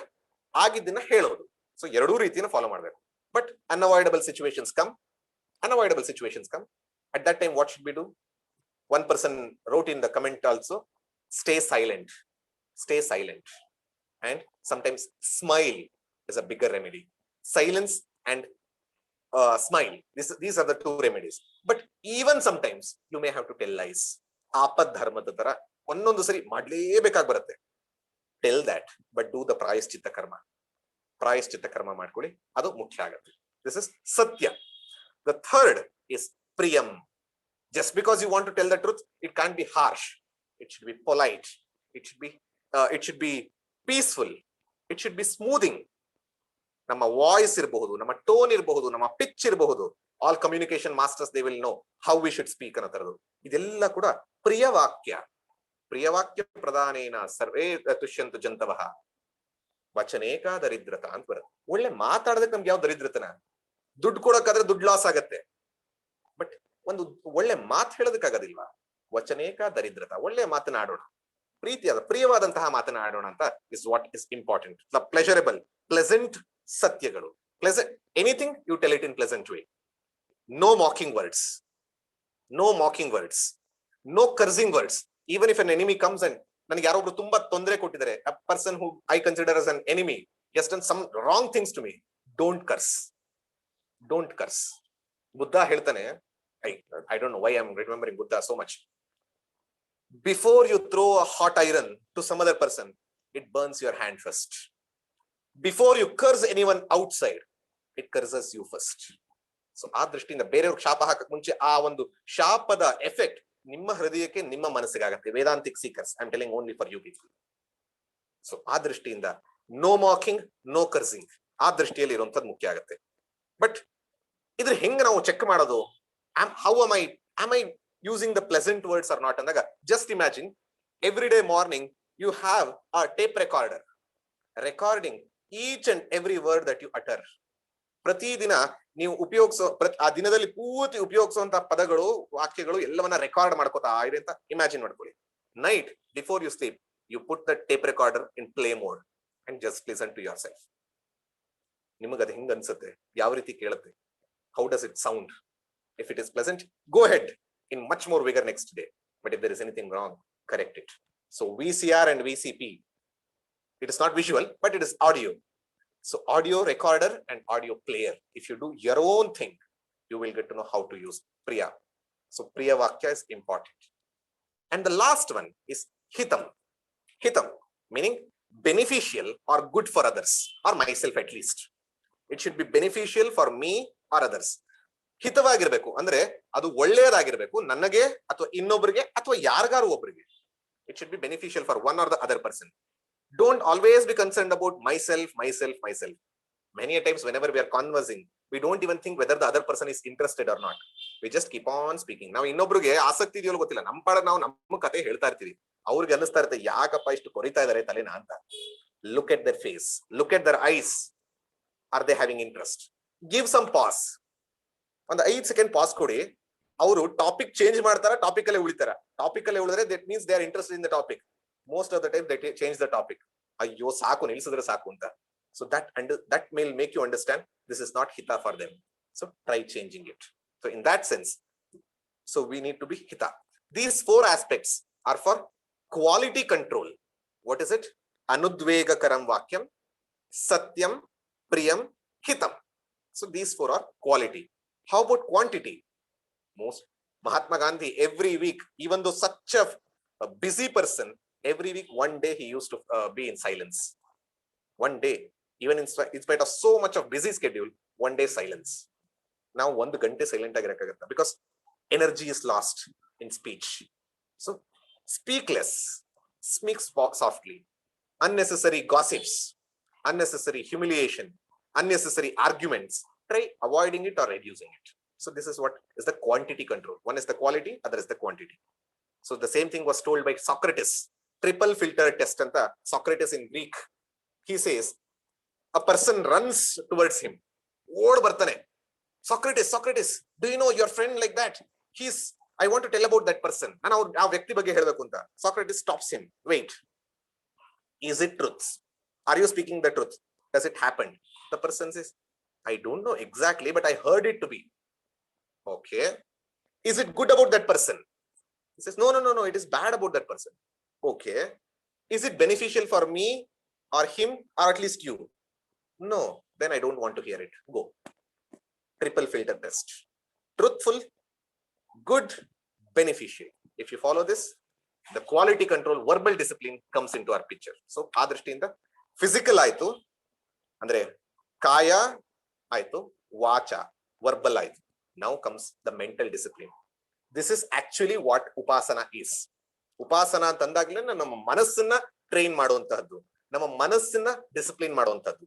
ಆಗಿದ್ದನ್ನ ಹೇಳೋದು. So ಎರಡೂ ರೀತಿನ ಫಾಲೋ ಮಾಡಬೇಕು. But unavoidable situations come. At that time, what should we do? One person wrote in the comment also, stay silent. And sometimes smile is a bigger remedy. Silence and smile. These are the two remedies. But even sometimes you may have to tell lies. ಆಪದ್ ಧರ್ಮದ ತರ ಒಂದೊಂದು ಸರಿ ಮಾಡ್ಲೇಬೇಕಾಗಿ ಬರುತ್ತೆ. Tell that, but do the ಪ್ರಾಯಶ್ಚಿತ್ತ ಕರ್ಮ ಮಾಡ್ಕೊಳ್ಳಿ, ಅದು ಮುಖ್ಯ ಆಗುತ್ತೆ. This is satya. The third is priyam. Just because you want to tell the truth, it can't be harsh. It should be polite. It should be peaceful. It should be smoothing. ನಮ್ಮ voice ಇರಬಹುದು, ನಮ್ಮ tone ಇರಬಹುದು, ನಮ್ಮ pitch ಇರಬಹುದು. All communication masters they will know how we should speak ಅನ್ನೋ ತರದು. ಇದೆಲ್ಲ ಕೂಡ ಪ್ರಿಯವಾಕ್ಯ ಪ್ರಧಾನೇನ ಸರ್ವೇ ತುಷ್ಯಂತು ಜಂತವಃ ವಚನೇಕ ದರಿದ್ರತ ಅಂತ ಬರುತ್ತೆ. ಒಳ್ಳೆ ಮಾತಾಡೋದಕ್ಕೆ ನಮ್ಗೆ ಯಾವ ದರಿದ್ರತನ? ದುಡ್ಡು ಕೊಡೋಕಾದ್ರೆ ದುಡ್ಡು ಲಾಸ್ ಆಗತ್ತೆ, ಬಟ್ ಒಂದು ಒಳ್ಳೆ ಮಾತು ಹೇಳೋದಕ್ಕಾಗೋದಿಲ್ವಾ? ವಚನೇಕ ದರಿದ್ರತ, ಒಳ್ಳೆ ಮಾತನಾಡೋಣ, ಪ್ರಿಯವಾದಂತಹ ಮಾತನಾಡೋಣ ಅಂತ is what is important. The pleasurable, pleasant ಸತ್ಯಗಳು. Anything you tell it in pleasant way. No mocking words, no cursing words. Even if an enemy comes and ನನಗೆ ಯಾರೊಬ್ರು ತುಂಬಾ ತೊಂದರೆ ಕೊಟ್ಟಿದ್ದಾರೆ, a person who I consider as an enemy has done some wrong things to me, don't curse. Buddha ಹೇಳ್ತಾನೆ, I don't know why I'm remembering Buddha so much. Before you throw a hot iron to some other person, it burns your hand first. Before you curse anyone outside, it curses you first. So ಆ ದೃಷ್ಟಿಯಿಂದ ಬೇರೆಯವ್ರಿಗೆ ಶಾಪ ಹಾಕಕ್ ಮುಂಚೆ ಆ ಒಂದು ಶಾಪದ effect ನಿಮ್ಮ ಹೃದಯಕ್ಕೆ, ನಿಮ್ಮ ಮನಸ್ಸಿಗಾಗತ್ತೆ. Vedantic seekers, I am telling only for you people. So ಆ ದೃಷ್ಟಿಯಿಂದ ನೋ ಮಾಕಿಂಗ್, ನೋ ಕರ್ಸಿಂಗ್, ಆ ದೃಷ್ಟಿಯಲ್ಲಿ ಇರುವಂತದ್ದು ಮುಖ್ಯ ಆಗುತ್ತೆ. ಬಟ್ ಇದ್ರ ಹೆಂಗ ನಾವು ಚೆಕ್ ಮಾಡೋದು? How am I using the pleasant words or not ಅಂದಾಗ, just imagine every day morning you have a tape recorder recording each and every word that you utter. ಪ್ರತಿದಿನ ನೀವು ಉಪಯೋಗಿಸೋ, ಆ ದಿನದಲ್ಲಿ ಪೂರ್ತಿ ಉಪಯೋಗಿಸುವಂತಹ ಪದಗಳು, ವಾಕ್ಯಗಳು ಎಲ್ಲವನ್ನ ರೆಕಾರ್ಡ್ ಮಾಡ್ಕೋತಾ ಇದೆ ಅಂತ ಇಮ್ಯಾಜಿನ್ ಮಾಡ್ಕೊಳ್ಳಿ. Night before you sleep, you put the tape recorder in play mode and just listen to yourself. ನಿಮಗದು ಹೆಂಗ ಅನ್ಸುತ್ತೆ? ಯಾವ ರೀತಿ ಕೇಳುತ್ತೆ? How does it sound? If it is pleasant, go ahead in much more vigor next day. But if there is anything wrong, correct it. So VCR and VCP, it is not visual, but it is audio. So audio recorder and audio player. If you do your own thing, you will get to know how to use Priya. So Priya Vakya is important. And the last one is Hitam. Hitam, meaning beneficial or good for others, or myself at least. It should be beneficial for me or others. ಹಿತವಾಗಿರ್ಬೇಕು ಅಂದ್ರೆ ಅದು ಒಳ್ಳೆಯದಾಗಿರ್ಬೇಕು, ನನಗೆ ಅಥವಾ ಇನ್ನೊಬ್ಬರಿಗೆ ಅಥವಾ ಯಾರಿಗಾರು ಒಬ್ಬರಿಗೆ. It should be beneficial for one or the other person. Don't always be concerned about myself. Many a times whenever we are conversing, we don't even think whether the other person is interested or not. We just keep on speaking. ನಾವು ಇನ್ನೊಬ್ರಿಗೆ ಆಸಕ್ತಿ ಇದೆಯೋ ಗೊತ್ತಿಲ್ಲ, ನಮ್ಮ ಪಾಡ ನಾವು ನಮ್ಮ ಕತೆ ಹೇಳ್ತಾ ಇರ್ತೀವಿ. ಅವ್ರಿಗೆ ಅನಿಸ್ತಾ ಇರುತ್ತೆ, ಯಾಕಪ್ಪ ಇಷ್ಟು ಕೊರಿತಾ ಇದಾರೆ ತಲೆನ ಅಂತ. Look at their face, look at their eyes. Are they having interest? Give some pause. ಒಂದು 5 ಸೆಕೆಂಡ್ ಪಾಸ್ ಕೊಡಿ. ಅವರು ಟಾಪಿಕ್ ಚೇಂಜ್ ಮಾಡ್ತಾರ, ಟಾಪಿಕ್ ಅಲ್ಲೇ ಉಳಿದ್ರೆ that means they are interested in the topic. Most of the time they change the topic. ಅಯ್ಯೋ ಸಾಕು, ನಿಲ್ಸಿದ್ರೆ ಸಾಕು ಅಂತ. So that will make you understand this is not hita for them. So try changing it. So in that sense, so we need to be hita. These 4 aspects are for quality control. What is it? Anudvegakaram vakyam, satyam, priyam, hitam. So these 4 are quality. How about quantity? Most Mahatma Gandhi, every week, even though such a busy person, every week, one day he used to be in silence. One day, even in spite of so much of busy schedule, one day silence. Now 1 ಗಂಟೆ silent ಆಗಿರಕ್ಕಾಗತ್ತಾ? Because energy is lost in speech. So speak less, speak softly. Unnecessary gossips, unnecessary humiliation, unnecessary arguments, try avoiding it or reducing it. So this is what is the quantity control. One is the quality, other is the quantity. So the same thing was told by Socrates. Triple filter test anta Socrates in Greek. He says a person runs towards him. Ood bartane. Socrates, do you know your friend like that? I want to tell about that person. Nanu aa vyakti ಬಗ್ಗೆ ಹೇಳಬೇಕು ಅಂತ. Socrates stops him. Wait. Is it truth? Are you speaking the truth? Does it happen? The person says, I don't know exactly, but I heard it to be. Okay. Is it good about that person? He says, no, it is bad about that person. Okay. Is it beneficial for me or him or at least you? No, then I don't want to hear it. Go. Triple filter test. Truthful, good, beneficial. If you follow this, the quality control, verbal discipline comes into our picture. So ಆ ದೃಷ್ಟಿಯಿಂದ physical ಆಯ್ತು, ಅಂದ್ರೆ ಕಾಯ ಆಯ್ತು, ವಾಚ verbal ಆಯ್ತು. Now comes the mental discipline. This is actually what upasana is. ಉಪಾಸನ ಅಂತ ಅಂದಾಗ್ಲೇ ನಮ್ಮ ಮನಸ್ಸನ್ನ ಟ್ರೈನ್ ಮಾಡುವಂತಹದ್ದು, ನಮ್ಮ ಮನಸ್ಸನ್ನ ಡಿಸಿಪ್ಲಿನ್ ಮಾಡುವಂತಹದ್ದು.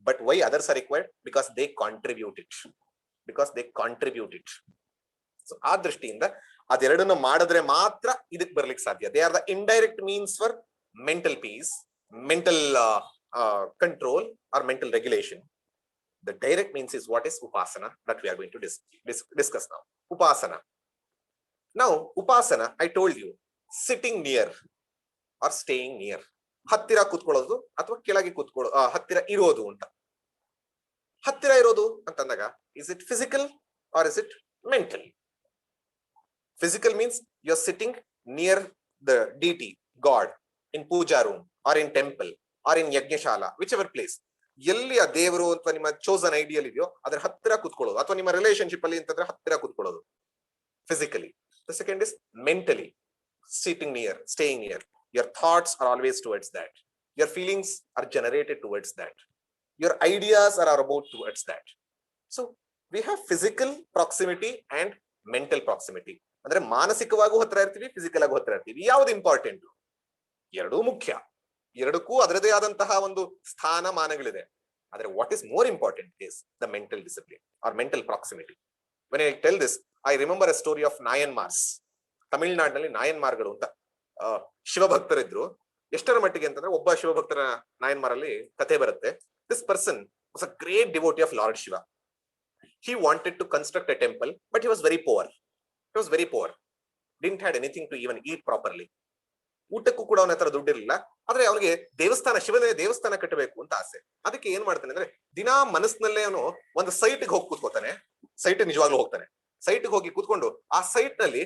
But why others R required? Because they contribute it. So ಆ ದೃಷ್ಟಿಯಿಂದ ಅದೆರಡನ್ನು ಮಾಡಿದ್ರೆ ಮಾತ್ರ ಇದಕ್ಕೆ ಬರ್ಲಿಕ್ಕೆ ಸಾಧ್ಯ. They are the indirect means for mental piece, mental control or mental regulation. The direct means is what is upasana, that we are going to discuss now. Now upasana, I told you, sitting near or staying near. ಹತ್ತಿರ ಕೂತ್ಕೊಳ್ಳೋದು ಅಥವಾ ಕೆಳಗೆ ಕೂತ್ಕೊಳ್ಳೋದು, ಹತ್ತಿರ ಇರೋದು ಅಂತ. ಹತ್ತಿರ ಇರೋದು ಅಂತಂದಾಗ is it physical or is it mental? Physical means you're sitting near the deity, God, in puja room or in temple or in ಯಜ್ಞಶಾಲಾ, whichever place. ಎಲ್ಲಿ ಆ ದೇವರು ಅಥವಾ ನಿಮ್ಮ ಚೋಸನ್ ಐಡಿಯಲ್ ಇದೆಯೋ ಅದರ ಹತ್ತಿರ ಕೂತ್ಕೊಳ್ಳೋದು, ಅಥವಾ ನಿಮ್ಮ ರಿಲೇಶನ್ಶಿಪ್ ಅಲ್ಲಿ ಅಂತಂದ್ರೆ ಹತ್ತಿರ ಕೂತ್ಕೊಳ್ಳೋದು, physically. The second is mentally, sitting near, staying near. Your thoughts are always towards that. Your feelings are generated towards that. Your ideas are about towards that. So we have physical proximity and mental proximity. ಅಂದ್ರೆ ಮಾನಸಿಕವಾಗೂ ಹತ್ರ ಇರ್ತೀವಿ, physical ಆಗೂ ಹತ್ರ ಇರ್ತೀವಿ. ಯಾವ್ದು important? ಎರಡೂ ಮುಖ್ಯ, ಎರಡಕ್ಕೂ ಅದರದೇ ಆದಂತಹ ಒಂದು ಸ್ಥಾನಮಾನಗಳಿದೆ. ಆದ್ರೆ what is more important is the mental discipline or mental proximity. when I tell this, I remember a story of Nayanmars. ತಮಿಳುನಾಡಿನಲ್ಲಿ ನಾಯನ್ಮಾರ್ಗಳು ಅಂತ ಶಿವಭಕ್ತರಿದ್ರು. ಎಷ್ಟರ ಮಟ್ಟಿಗೆ ಅಂತಂದ್ರೆ, ಒಬ್ಬ ಶಿವಭಕ್ತರ ನಾಯನ್ಮಾರಲ್ಲಿ ಕಥೆ ಬರುತ್ತೆ. This person was a great devotee of Lord Shiva. He wanted to construct a temple, but he was very poor. Didn't had anything to even eat properly. ಊಟಕ್ಕೂ ಕೂಡ ಅವನ ಹತ್ರ ದುಡ್ಡಿರಲಿಲ್ಲ. ಆದ್ರೆ ಅವನಿಗೆ ದೇವಸ್ಥಾನ, ಶಿವನೇ ದೇವಸ್ಥಾನ ಕಟ್ಟಬೇಕು ಅಂತ ಆಸೆ. ಅದಕ್ಕೆ ಏನ್ ಮಾಡ್ತಾನೆ ಅಂದ್ರೆ, ದಿನಾ ಮನಸ್ಸಿನಲ್ಲೇ ಅವನು ಒಂದು ಸೈಟ್ಗೆ ಹೋಗಿ ಕೂತ್ಕೋತಾನೆ. ಸೈಟ್ ನಿಜವಾಗ್ಲೂ ಹೋಗ್ತಾನೆ. ಸೈಟ್ಗೆ ಹೋಗಿ ಕೂತ್ಕೊಂಡು ಆ ಸೈಟ್ ನಲ್ಲಿ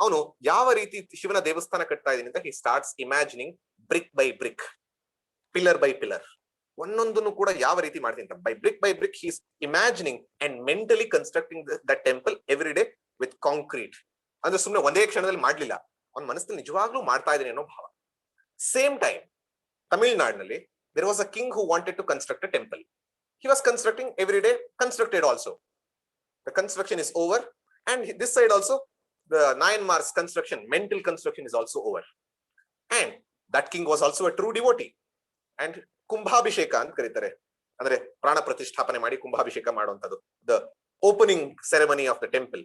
ಅವನು ಯಾವ ರೀತಿ ಶಿವನ ದೇವಸ್ಥಾನ ಕಟ್ತಾ ಇದೀನಿ ಅಂತ he starts imagining brick by brick, pillar by pillar. ಒಂದೊಂದನ್ನು ಕೂಡ ಯಾವ ರೀತಿ ಮಾಡ್ತೀನಿ ಅಂತ brick by brick he is imagining and mentally constructing that temple every day with concrete. ಅಂದ್ರೆ ಸುಮ್ಮನೆ ಒಂದೇ ಕ್ಷಣದಲ್ಲಿ ಮಾಡ್ಲಿಲ್ಲ, ಅವನ ಮನಸ್ಸಲ್ಲಿ ನಿಜವಾಗ್ಲೂ ಮಾಡ್ತಾ ಇದ್ದೀನಿ ಅನ್ನೋ ಭಾವ. ಸೇಮ್ ಟೈಮ್ ತಮಿಳುನಾಡಿನಲ್ಲಿ there was a king who wanted to construct a temple. He was constructing every day, constructed also. The construction is over, and this side also the Nayanmar's construction, mental construction is also over. And that king was also a true devotee. And ಕುಂಭಾಭಿಷೇಕ ಅಂತ ಕರೀತಾರೆ, ಅಂದ್ರೆ ಪ್ರಾಣ ಪ್ರತಿಷ್ಠಾಪನೆ ಮಾಡಿ ಕುಂಭಾಭಿಷೇಕ ಮಾಡುವಂತದ್ದು, the opening ceremony of the temple.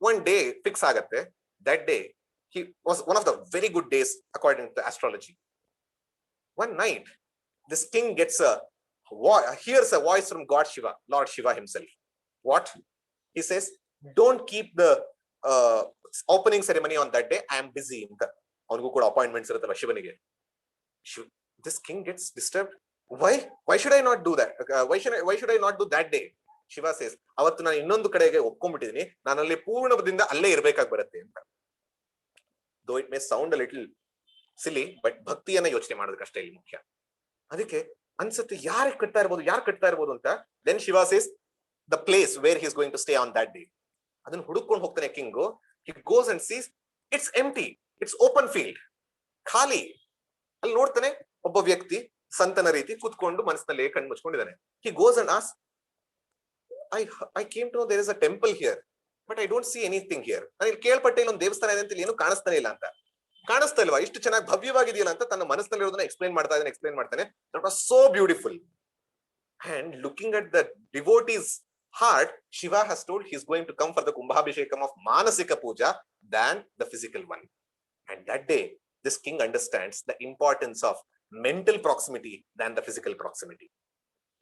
One day fix ಆಗತ್ತೆ. That day he was one of the very good days according to astrology. One night this king gets hears a voice from God Shiva, Lord Shiva himself. What he says? Don't keep the opening ceremony on that day, I am busy. ಅವನಿಗೂ ಕೂಡ appointments ಇರುತ್ತಲ್ಲ ಶಿವನಿಗೆ. This king gets disturbed. Why should I not do that? Why should I not do that day? Shiva says, ಅವತ್ತು ನಾನು ಇನ್ನೊಂದು ಕಡೆಗೆ ಒಪ್ಕೊಂಡ್ಬಿಟ್ಟಿದೀನಿ, ನಾನು ಅಲ್ಲಿ ಪೂರ್ಣದಿಂದ ಅಲ್ಲೇ ಇರ್ಬೇಕಾಗಿ ಬರುತ್ತೆ ಅಂತ. Though it may sound a little silly, but ಭಕ್ತಿಯನ್ನ ಯೋಚನೆ ಮಾಡೋದಕ್ಕಷ್ಟೇ ಇಲ್ಲಿ ಮುಖ್ಯ. ಅದಕ್ಕೆ ಅನ್ಸುತ್ತೆ ಯಾರು ಕಟ್ತಾ ಇರ್ಬೋದು ಅಂತ. Then Shiva says the place where he is going to stay on that day. ಅದನ್ನ ಹುಡುಕೊಂಡು ಹೋಗ್ತಾನೆ king. He goes and sees it's empty, it's open field, ಖಾಲಿ. ಅಲ್ಲಿ ನೋಡ್ತಾನೆ ಒಬ್ಬ ವ್ಯಕ್ತಿ ಸಂತನ ರೀತಿ ಕೂತ್ಕೊಂಡು ಮನಸ್ಸಿನಲ್ಲಿ ಕಣ್ಣು ಮುಚ್ಕೊಂಡಿದ್ದಾನೆ. He goes and asks, I came to know there is a temple here, but I don't see anything here. ನಾನು ಇಲ್ಲಿ ಕೇಳ್ಪಟ್ಟೆ ಇಲ್ಲೊಂದು ದೇವಸ್ಥಾನ ಇದೆ ಅಂತ, ಏನು ಕಾಣಿಸ್ತಾನೆ ಇಲ್ಲ ಅಂತ. ಕಾಣಿಸ್ತಾ ಇಲ್ವಾ? ಇಷ್ಟು ಚೆನ್ನಾಗಿ ಭವ್ಯವಾಗಿದೆಯಲ್ಲ ಅಂತ ತನ್ನ ಮನಸ್ಸಿನಲ್ಲಿರೋದನ್ನ ಎಕ್ಸ್ಪ್ಲೈನ್ ಮಾಡ್ತಾನೆ. That was so beautiful. And looking at the devotee's heart, Shiva has told he is going to come for the Kumbhabhishekam of Manasika Puja than the physical one. And that day, this king understands the importance of mental proximity than the physical proximity.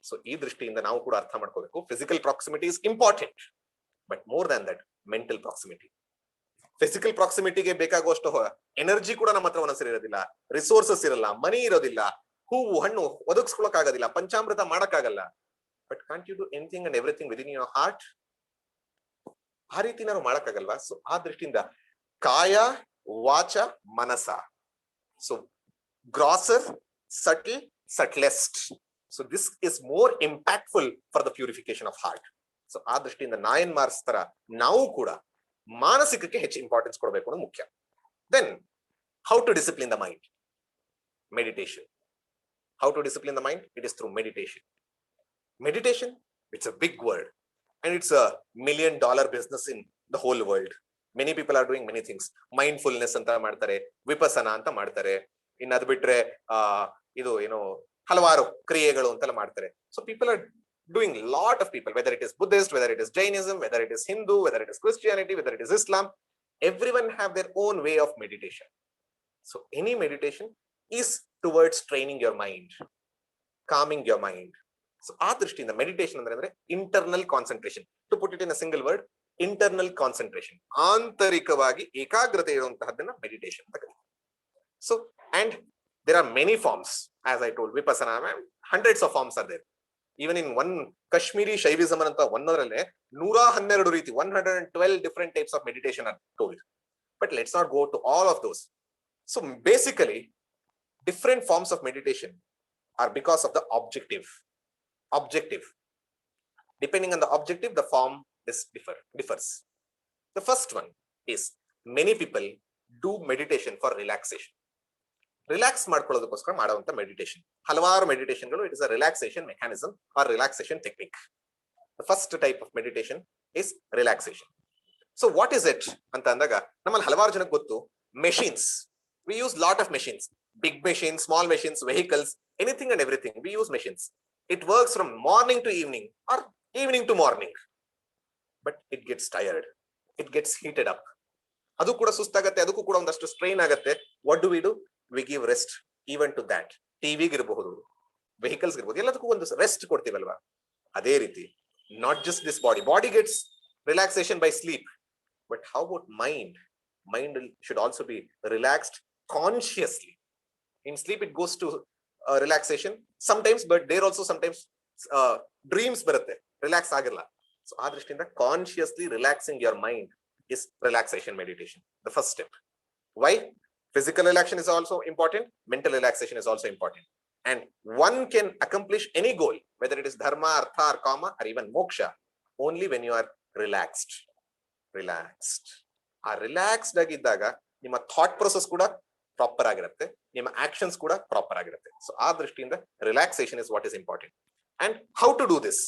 So, ee drishtiinda ನಾವು ಕೂಡ ಅರ್ಥ ಮಾಡ್ಕೋಬೇಕು. Physical proximity is important, but more than that, mental proximity. Physical proximity ಗೆ ಬೇಕಾಗುವಷ್ಟು energy ಕೂಡ ನಮ್ಮ ಹತ್ರ ಒಂದೊಂದ್ಸರಿ ಇರೋದಿಲ್ಲ, ರಿಸೋರ್ಸಸ್ ಇರಲ್ಲ, ಮನಿ ಇರೋದಿಲ್ಲ, ಹೂವು ಹಣ್ಣು ಒದಗಿಸ್ಕೊಳಕ್ ಆಗೋದಿಲ್ಲ, ಪಂಚಾಮೃತ ಮಾಡಕ್ಕಾಗಲ್ಲ. but can't you do anything and everything within your heart? ಆ ರೀತಿ ನಾವು ಮಾಡಕ್ಕಾಗಲ್ವಾ? ಸೊ ಆ ದೃಷ್ಟಿಯಿಂದ ಕಾಯ ವಾಚ ಮನಸ, so grosser, subtle, subtlest. So this is more impactful for the purification of heart. So ಆ ದೃಷ್ಟಿಯಿಂದ 9 ಮಾರ್ಕ್ಸ್ ತರ ನಾವು ಕೂಡ ಮಾನಸಿಕಕ್ಕೆ ಹೆಚ್ಚು ಇಂಪಾರ್ಟೆನ್ಸ್ ಕೊಡಬೇಕು ಅನ್ನೋದು ಮುಖ್ಯ. Then how to discipline the mind? Meditation. How to discipline the mind? It is through meditation. Meditation, it's a big word and it's a $1 million business in the whole world. Many people are doing many things. Mindfulness ಅಂತ ಮಾಡ್ತಾರೆ, ವಿಪಸನ ಅಂತ ಮಾಡ್ತಾರೆ, ಇನ್ನದು ಬಿಟ್ರೆ ಇದು ಏನು ಹಲವಾರು ಕ್ರಿಯೆಗಳು ಅಂತೆಲ್ಲ ಮಾಡ್ತಾರೆ. So people are doing, lot of people, whether it is Buddhist, whether it is Jainism, whether it is Hindu, whether it is Christianity, whether it is Islam, everyone have their own way of meditation. So any meditation is towards training your mind, calming your mind. So ಆ ದೃಷ್ಟಿಯಿಂದ meditation ಅಂದ್ರೆ internal concentration. To put it in a single word, internal concentration, ಆಂತರಿಕವಾಗಿ ಏಕಾಗ್ರತೆ ಇರುವಂತಹದ್ದನ್ನ meditation ಅಂತ ಕರೀತಾರೆ. So and there are many forms, as I told, vipassana, hundreds of forms are there. Even in one Kashmiri Shaivism ಅಂತ ಒಂದರಲ್ಲೇ 112 ರೀತಿ, 112 different types of meditation are told. But let's not go to all of those. So basically different forms of meditation are because of the objective. Depending on the objective, the form differs. The first one is, many people do meditation for relaxation. Relax ಮಾಡ್ಕೊಳ್ಳೋದಕ್ಕೋಸ್ಕರ ಮಾಡುವಂತ meditation, ಹಲವಾರು ಮೆಡಿಟೇಷನ್ಗಳು. It is a relaxation mechanism or relaxation technique. The first type of meditation is relaxation. So what is it ಅಂತ ಅಂದಾಗ, ನಮ್ಮಲ್ಲಿ ಹಲವಾರು ಜನಕ್ಕೆ ಗೊತ್ತು, machines, we use lot of machines, big machines, small machines, vehicles, anything and everything, we use machines. It works from morning to evening or evening to morning, but it gets tired, it gets heated up. ಅದು ಕೂಡ ಸುಸ್ತಾಗತ್ತೆ, ಅದಕ್ಕೂ ಕೂಡ ಒಂದಷ್ಟು strain ಆಗುತ್ತೆ. What do we do? We give rest even to that. TV ಇರಬಹುದು, vehicles ಇರಬಹುದು, ಎಲ್ಲದಕ್ಕೂ ಒಂದು ರೆಸ್ಟ್ ಕೊಡ್ತೀವಲ್ವಾ? ಅದೇ ರೀತಿ, not just this body gets relaxation by sleep, but how about mind? Mind should also be relaxed consciously. In sleep it goes to relaxation sometimes, but there also sometimes dreams ಬರುತ್ತೆ, relax ಆಗಿರಲ್ಲ. So ಆ ದೃಷ್ಟಿಯಿಂದ consciously relaxing your mind is relaxation meditation, the first step. Why? Physical relaxation is also important, mental relaxation is also important, and one can accomplish any goal, whether it is dharma, artha or kama or even moksha, only when you are relaxed. ಆ relaxed ಆಗಿದ್ದಾಗ ನಿಮ್ಮ thought process ಕೂಡ proper ಆಗಿರುತ್ತೆ, ನಿಮ್ಮ actions ಕೂಡ proper ಆಗಿರುತ್ತೆ. So ಆ ದೃಷ್ಟಿಯಿಂದ relaxation is what is important. And how to do this?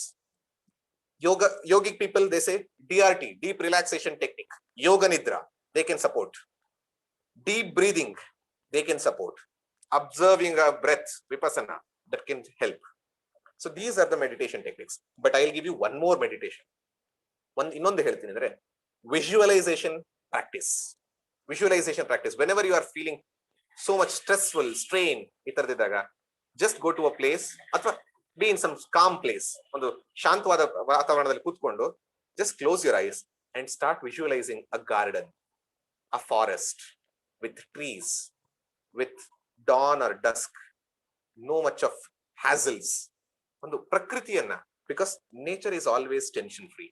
yogic people, they say DRT, deep relaxation technique, yoga nidra, they can support. Deep breathing, they can support. Observing a breath, vipassana, that can help. So these are the meditation techniques. But I'll give you one more meditation. ಇನ್ನೊಂದು ಹೇಳ್ತೀನಿ ಅಂದ್ರೆ, visualization practice. Whenever you are feeling so much stressful, strain, ಇತರದಿದ್ದಾಗ, just go to a place ಅಥವಾ be in some calm place, ಒಂದು ಶಾಂತವಾದ ವಾತಾವರಣದಲ್ಲಿ ಕೂತ್ಕೊಂಡು, just close your eyes and start visualizing a garden, a forest with trees, with dawn or dusk, no much of hassles, ಒಂದು ಪ್ರಕೃತಿಯನ್ನ, because nature is always tension free,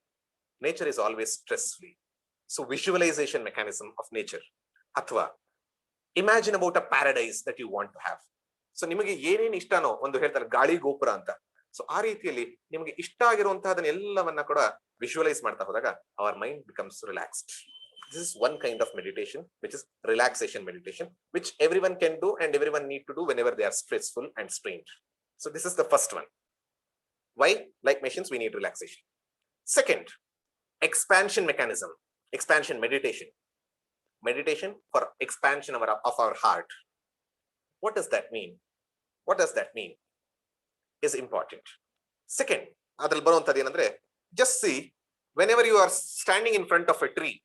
nature is always stress free. So visualization mechanism of nature, ಅಥವಾ imagine about a paradise that you want to have. So ನಿಮಗೆ ಏನೇನು ಇಷ್ಟನೋ, ಒಂದು ಹೇಳ್ತಾರೆ ಗಾಳಿ ಗೋಪುರ ಅಂತ, so ಆ ರೀತಿಯಲ್ಲಿ ನಿಮಗೆ ಇಷ್ಟ ಆಗಿರುವಂತಹದನ್ನ ಎಲ್ಲವನ್ನ ಕೂಡ ವಿಜುವಲೈಸ್ ಮಾಡ್ತಾ ಹೋದಾಗ our mind becomes relaxed. This is one kind of meditation, which is relaxation meditation, which everyone can do and everyone need to do whenever they are stressful and strained. So this is the first one. Why? Like machines, we need relaxation. Second, expansion mechanism, expansion meditation for expansion of our heart. What does that mean? Is important. Second, ಅದ್ರಲ್ಲಿ ಬರುವಂತದ್ದು ಏನಂದ್ರೆ, just see, whenever you are standing in front of a tree,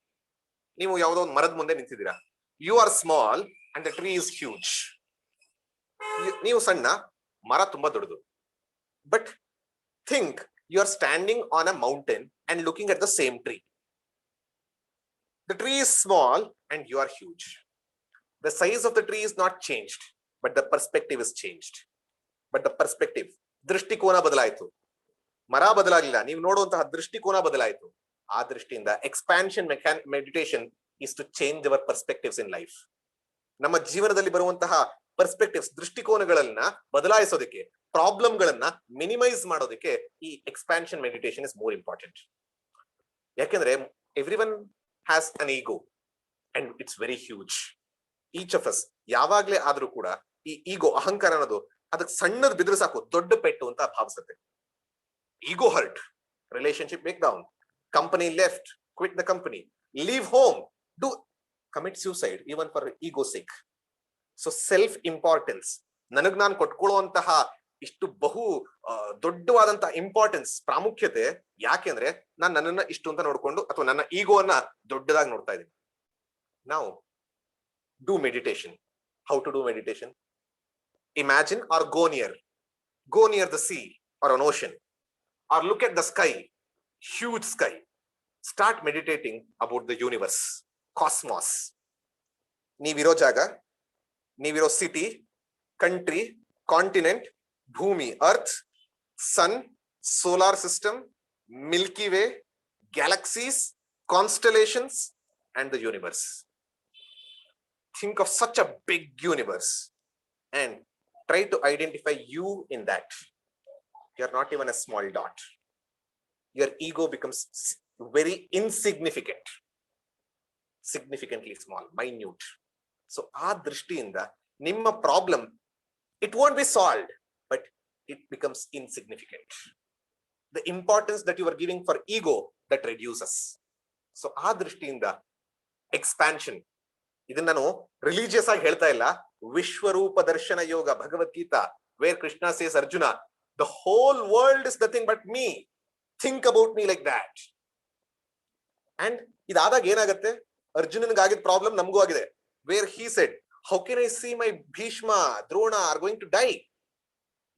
ನೀವು ಯಾವುದೋ ಒಂದು ಮರದ ಮುಂದೆ ನಿಂತಿದ್ದೀರಾ, you are small and the tree is huge. ನೀವು ಸಣ್ಣ, ಮರ ತುಂಬಾ ದೊಡ್ಡದು. But think you are standing on a mountain and looking at the same tree. The tree is small and you are huge. The size of the tree is not changed, but the perspective is changed. But the perspective, ದೃಷ್ಟಿಕೋನ ಬದಲಾಯಿತು. ಮರ ಬದಲಾಗಿಲ್ಲ, ನೀವು ನೋಡುವಂತಹ ದೃಷ್ಟಿಕೋನ ಬದಲಾಯಿತು. ಆ ದೃಷ್ಟಿಯಿಂದ expansion meditation is to change our perspectives in life. ನಮ್ಮ ಜೀವನದಲ್ಲಿ ಬರುವಂತಹ ಪರ್ಸ್ಪೆಕ್ಟಿವ್ಸ್, ದೃಷ್ಟಿಕೋನಗಳನ್ನ ಬದಲಾಯಿಸೋದಕ್ಕೆ, ಪ್ರಾಬ್ಲಮ್ಗಳನ್ನ ಮಿನಿಮೈಸ್ ಮಾಡೋದಕ್ಕೆ ಈ expansion meditation is more important. ಯಾಕೆಂದ್ರೆ everyone has an ego and it's very huge. Each of us ಯಾವಾಗ್ಲೇ ಆದ್ರೂ ಕೂಡ ಈ ಈಗೋ, ಅಹಂಕಾರ ಅನ್ನೋದು ಅದಕ್ಕೆ ಸಣ್ಣದ್ ಬಿದ್ರು ಸಾಕು ದೊಡ್ಡ ಪೆಟ್ಟು ಅಂತ ಭಾವಿಸುತ್ತೆ. Ego hurt, relationship break down, company left, quit the company, leave home, do commit suicide even for ego sake. So self importance, ನನಗ್ ನಾನು ಕೊಟ್ಕೊಳ್ಳುವಂತಹ ಇಷ್ಟು ಬಹು ದೊಡ್ಡವಾದಂತಹ ಇಂಪಾರ್ಟೆನ್ಸ್, ಪ್ರಾಮುಖ್ಯತೆ ಯಾಕೆಂದ್ರೆ ನಾನು ನನ್ನನ್ನ ಇಷ್ಟು ಅಂತ ನೋಡ್ಕೊಂಡು ಅಥವಾ ನನ್ನ ಈಗೋವನ್ನ ದೊಡ್ಡದಾಗಿ ನೋಡ್ತಾ ಇದ್ದೀನಿ. ನಾವು do meditation. How to do meditation? Imagine or go near the sea or an ocean, or look at the sky, huge sky. Start meditating about the universe, cosmos. ನೀವಿರೋ ಜಾಗ, ನೀವಿರೋ ಸಿಟಿ, ಕಂಟ್ರಿ, ಕಾಂಟಿನೆಂಟ್, ಭೂಮಿ, earth, sun, solar system, milky way, galaxies, constellations and the universe. Think of such a big universe and try to identify you in that. You're not even a small dot. Your ego becomes very insignificant, significantly small, minute. So aa drishtiinda nimma problem, it won't be solved, but it becomes insignificant. The importance that you are giving for ego, that reduces. So aa drishtiinda expansion, ಇದನ್ನ ನಾನು religious ಆಗಿ ಹೇಳ್ತಾ ಇಲ್ಲ. Vishwarupa Darshana Yoga, Bhagavadgita, where Krishna says Arjuna, the whole world is nothing but me, think about me like that. And ಇದಾದಾಗ ಏನಾಗುತ್ತೆ, ಅರ್ಜುನನ್ಗಾಗಿದ್ದ problem ನಮಗೂ ಆಗಿದೆ. Where he said, how can I see my Bhishma, Drona are going to die.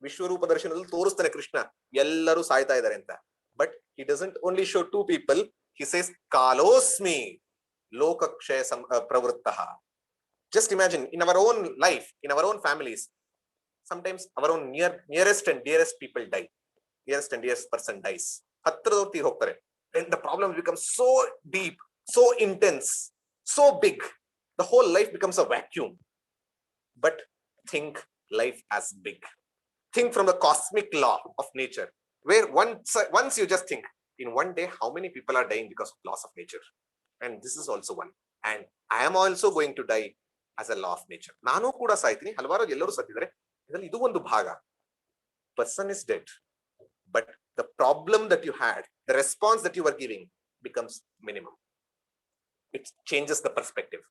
Vishwarupa ದರ್ಶನದಲ್ಲಿ ತೋರಿಸ್ತಾನೆ ಕೃಷ್ಣ ಎಲ್ಲರೂ ಸಾಯ್ತಾ ಇದ್ದಾರೆ ಅಂತ. But he doesn't only show two people, he says ಕಾಲೋಸ್ಮಿ lokakshaya pravruttah. Just imagine in our own life, in our own families, sometimes our own nearest and dearest people die. Nearest and dearest person dies. Hattradavaru ತೀರ್ ಹೋಗ್ತಾರೆ. And the problem becomes so deep, so intense, so big. The whole life becomes a vacuum. But think life as big. Think from the cosmic law of nature, where once you just think, in one day how many people are dying because of laws of nature. And this is also one. And I am also going to die as a law of nature. ನಾನು ಕೂಡ ಸಾಯ್ತೀನಿ, ಹಲವಾರು ಎಲ್ಲರೂ ಸತ್ತಿದ್ದಾರೆ, ಇದರಲ್ಲಿ ಇದು ಒಂದು ಭಾಗ. Person is dead, but the problem that you had, the response that you were giving becomes minimum. It changes the perspective.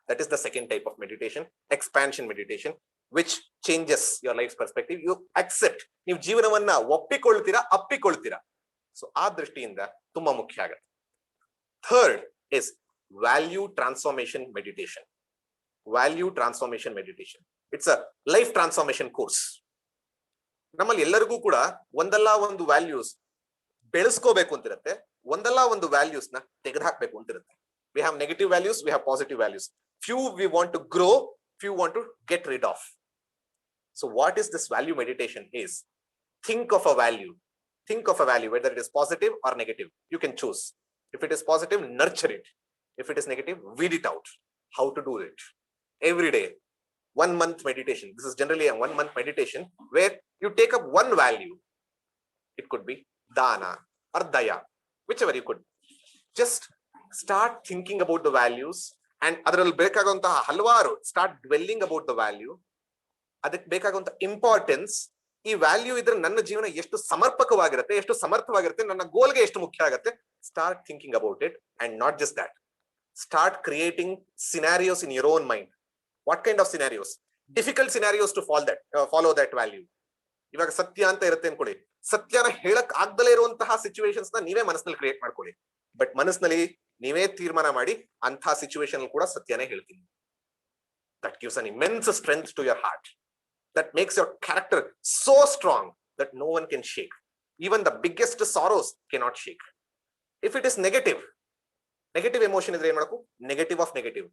That is the second type of meditation, expansion meditation, which changes your life's perspective. You accept, ನೀವು ಜೀವನವನ್ನ ಒಪ್ಪಿಕೊಳ್ತೀರಾ, ಅಪ್ಪಿಕೊಳ್ತೀರಾ. So ಆ ದೃಷ್ಟಿಯಿಂದ ತುಂಬಾ ಮುಖ್ಯ ಆಗುತ್ತೆ. Third is value transformation meditation. Value transformation meditation. It's a life transformation course. ನಮ್ಮಲ್ಲಿ ಎಲ್ಲರಿಗೂ ಕೂಡ ಒಂದಲ್ಲ ಒಂದು ವ್ಯಾಲ್ಯೂಸ್ ಬೆಳೆಸ್ಕೋಬೇಕು ಅಂತಿರುತ್ತೆ, ಒಂದಲ್ಲ ಒಂದು ವ್ಯಾಲ್ಯೂಸ್ ನ ತೆಗೆದುಹಾಕ್ಬೇಕು ಅಂತಿರುತ್ತೆ. We have negative values, we have positive values. Few we want to grow, few want to get rid of. So what is this value meditation is, think of a value. Think of a value, whether it is positive or negative. You can choose. If it is positive, nurture it. If it is negative, weed it out. How to do it? Every day, 1 month meditation. This is generally a 1 month meditation where you take up one value. It could be dana or daya, whichever you could. Just start thinking about the values, and ಅದರಲ್ಲಿ ಬೇಕಾಗುವಂತಹ ಹಲವಾರು, start dwelling about the value. ಅದಕ್ಕೆ ಬೇಕಾಗುವಂತಹ importance, ಈ value ಇದ್ರೆ ನನ್ನ ಜೀವನ ಎಷ್ಟು ಸಮರ್ಪಕವಾಗಿರುತ್ತೆ, ಎಷ್ಟು ಸಮರ್ಥವಾಗಿರುತ್ತೆ, ನನ್ನ ಗೋಲ್ಗೆ ಎಷ್ಟು ಮುಖ್ಯ ಆಗುತ್ತೆ. Start thinking about it, and not just that. Start creating scenarios in your own mind. What kind of scenarios? Difficult scenarios to follow that value. ಇವಾಗ ಸತ್ಯ ಅಂತ ಇರುತ್ತೆ ಅನ್ಕೊಳ್ಳಿ, ಸತ್ಯನ ಹೇಳಕ್ ಆಗ್ದಲೇ ಇರುವಂತಹ ಸಿಚುವೇಶನ್ಸ್ ನ ನೀವೇ ಮನಸ್ಸಿನಲ್ಲಿ ಕ್ರಿಯೇಟ್ ಮಾಡ್ಕೊಳ್ಳಿ. ಬಟ್ ಮನಸ್ಸಿನಲ್ಲಿ ನೀವೇ ತೀರ್ಮಾನ ಮಾಡಿ ಅಂತಹ ಸಿಚುವೇಶನ್ ಕೂಡ ಸತ್ಯನೇ ಹೇಳ್ತೀನಿ. That gives an immense strength to your heart. That makes your character so strong that no one can shake. Even the biggest sorrows cannot shake. If it is negative emotion idre ಏನು ಮಾಡಬೇಕು? Negative of negative.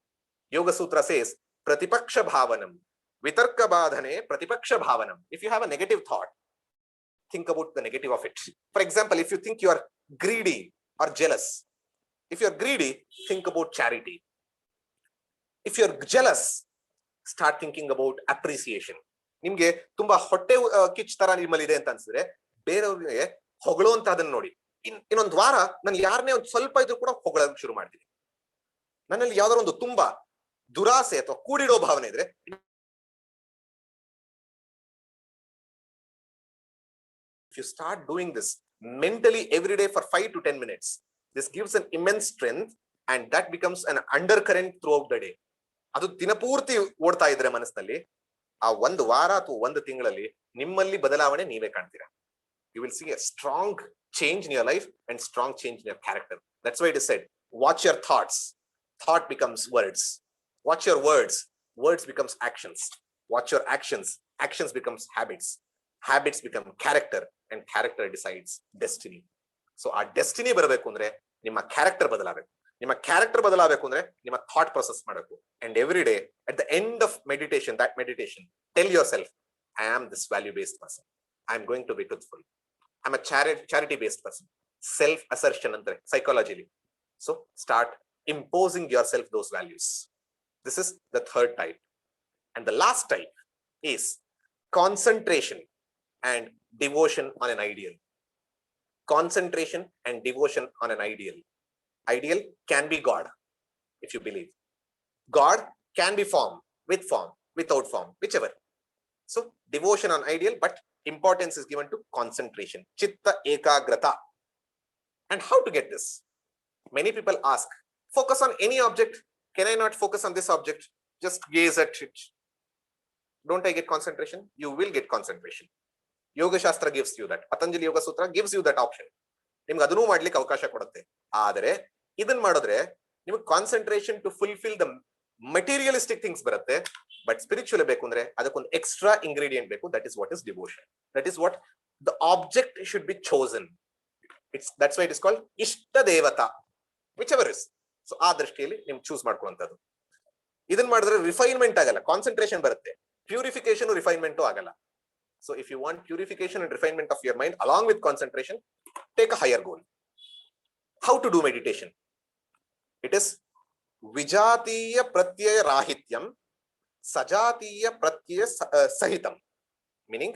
Yoga Sutra says pratipaksha bhavanam, vitarka badhane pratipaksha bhavanam. If you have a negative thought, think about the negative of it. For example, if you think you are greedy or jealous, if you are greedy, think about charity. If you are jealous, start thinking about appreciation. ನಿಮ್ಗೆ ತುಂಬಾ ಹೊಟ್ಟೆ ಕಿಚ್ ತರ ನಿಮ್ಮಲ್ಲಿ ಇದೆ ಅಂತ ಅನ್ಸಿದ್ರೆ ಬೇರೆಯವ್ರಿಗೆ ಹೊಗಳುವಂತದನ್ನ ನೋಡಿ. ಇನ್ನೊಂದು ವಾರ ನಾನು ಯಾರನ್ನೇ ಒಂದು ಸ್ವಲ್ಪ ಇದ್ರೂ ಕೂಡ ಹೊಗಳಕ್ಕೆ ಶುರು ಮಾಡ್ತೀನಿ. ನನ್ನಲ್ಲಿ ಯಾವ್ದಾರ ಒಂದು ತುಂಬಾ ದುರಾಸೆ ಅಥವಾ ಕೂಡಿಡೋ ಭಾವನೆ ಇದ್ರೆ if you start doing this mentally every day for 5 to 10 minutes, this gives an immense strength and that becomes an undercurrent throughout the day. ಅದು ದಿನಪೂರ್ತಿ ಓಡ್ತಾ ಇದ್ರೆ ಮನಸ್ಸಿನಲ್ಲಿ ಆ ಒಂದು ವಾರ ಅಥವಾ ಒಂದು ತಿಂಗಳಲ್ಲಿ ನಿಮ್ಮಲ್ಲಿ ಬದಲಾವಣೆ ನೀವೇ ಕಾಣ್ತೀರಾ. You will see a strong change in your life and strong change in your character. That's why it is said, watch your thoughts. Thought becomes words. Watch your words. Words becomes actions. Watch your actions. Actions becomes habits. Habits become character and character decides destiny. So our destiny ಬರಬೇಕು ಅಂದ್ರೆ ನಿಮ್ಮ character ಬದಲಾಗಬೇಕು. ನಿಮ್ಮ character ಬದಲಾಗಬೇಕು ಅಂದ್ರೆ ನಿಮ್ಮ thought process ಮಾಡಬೇಕು. And every day at the end of meditation, that meditation, tell yourself, I am this value based person. I am going to be truthful. I'm a charity based person. Self assertion ಅಂದ್ರೆ psychologically. So start imposing yourself those values. This is the third type. And the last type is concentration and devotion on an ideal. Concentration and devotion on an ideal. Ideal can be God, if you believe. God can be form, with form, without form, whichever. So devotion on ideal, but importance is given to concentration. Chitta ekagrata. And how to get this? Many people ask, focus on any object. Can I not focus on this object? Just gaze at it. Don't I get concentration? You will get concentration. Yoga Shastra gives you that. Patanjali Yoga Sutra gives you that option. ನಿಮ್ಗೆ ಅದನ್ನು ಮಾಡ್ಲಿಕ್ಕೆ ಅವಕಾಶ ಕೊಡುತ್ತೆ. ಆದರೆ ಇದನ್ನ ಮಾಡಿದ್ರೆ ನಿಮಗೆ concentration to fulfil the materialistic things ಬರುತ್ತೆ. ಬಟ್ ಸ್ಪಿರಿಚುವಲ್ ಬೇಕು ಅಂದ್ರೆ ಅದಕ್ಕೊಂದು ಎಕ್ಸ್ಟ್ರಾ ಇಂಗ್ರೀಡಿಯಂಟ್ ಬೇಕು. That is what is devotion. That is what the object should be chosen. That's why it is called ishta devata, which ever is. So ಆ ದೃಷ್ಟಿಯಲ್ಲಿ ನಿಮ್ choose ಮಾಡ್ಕೊಳ್ಳುವಂಥದ್ದು. ಇದನ್ನ ಮಾಡಿದ್ರೆ ರಿಫೈನ್ಮೆಂಟ್ ಆಗಲ್ಲ, ಕಾನ್ಸಂಟ್ರೇಷನ್ ಬರುತ್ತೆ. ಪ್ಯೂರಿಫಿಕೇಶನ್ ರಿಫೈನ್ಮೆಂಟು ಆಗಲ್ಲ. So if you want purification and refinement of your mind along with concentration, take a higher goal. How to do meditation? It is vijatiya pratyaya rahityam sajatiya pratyaya sahitam. Meaning,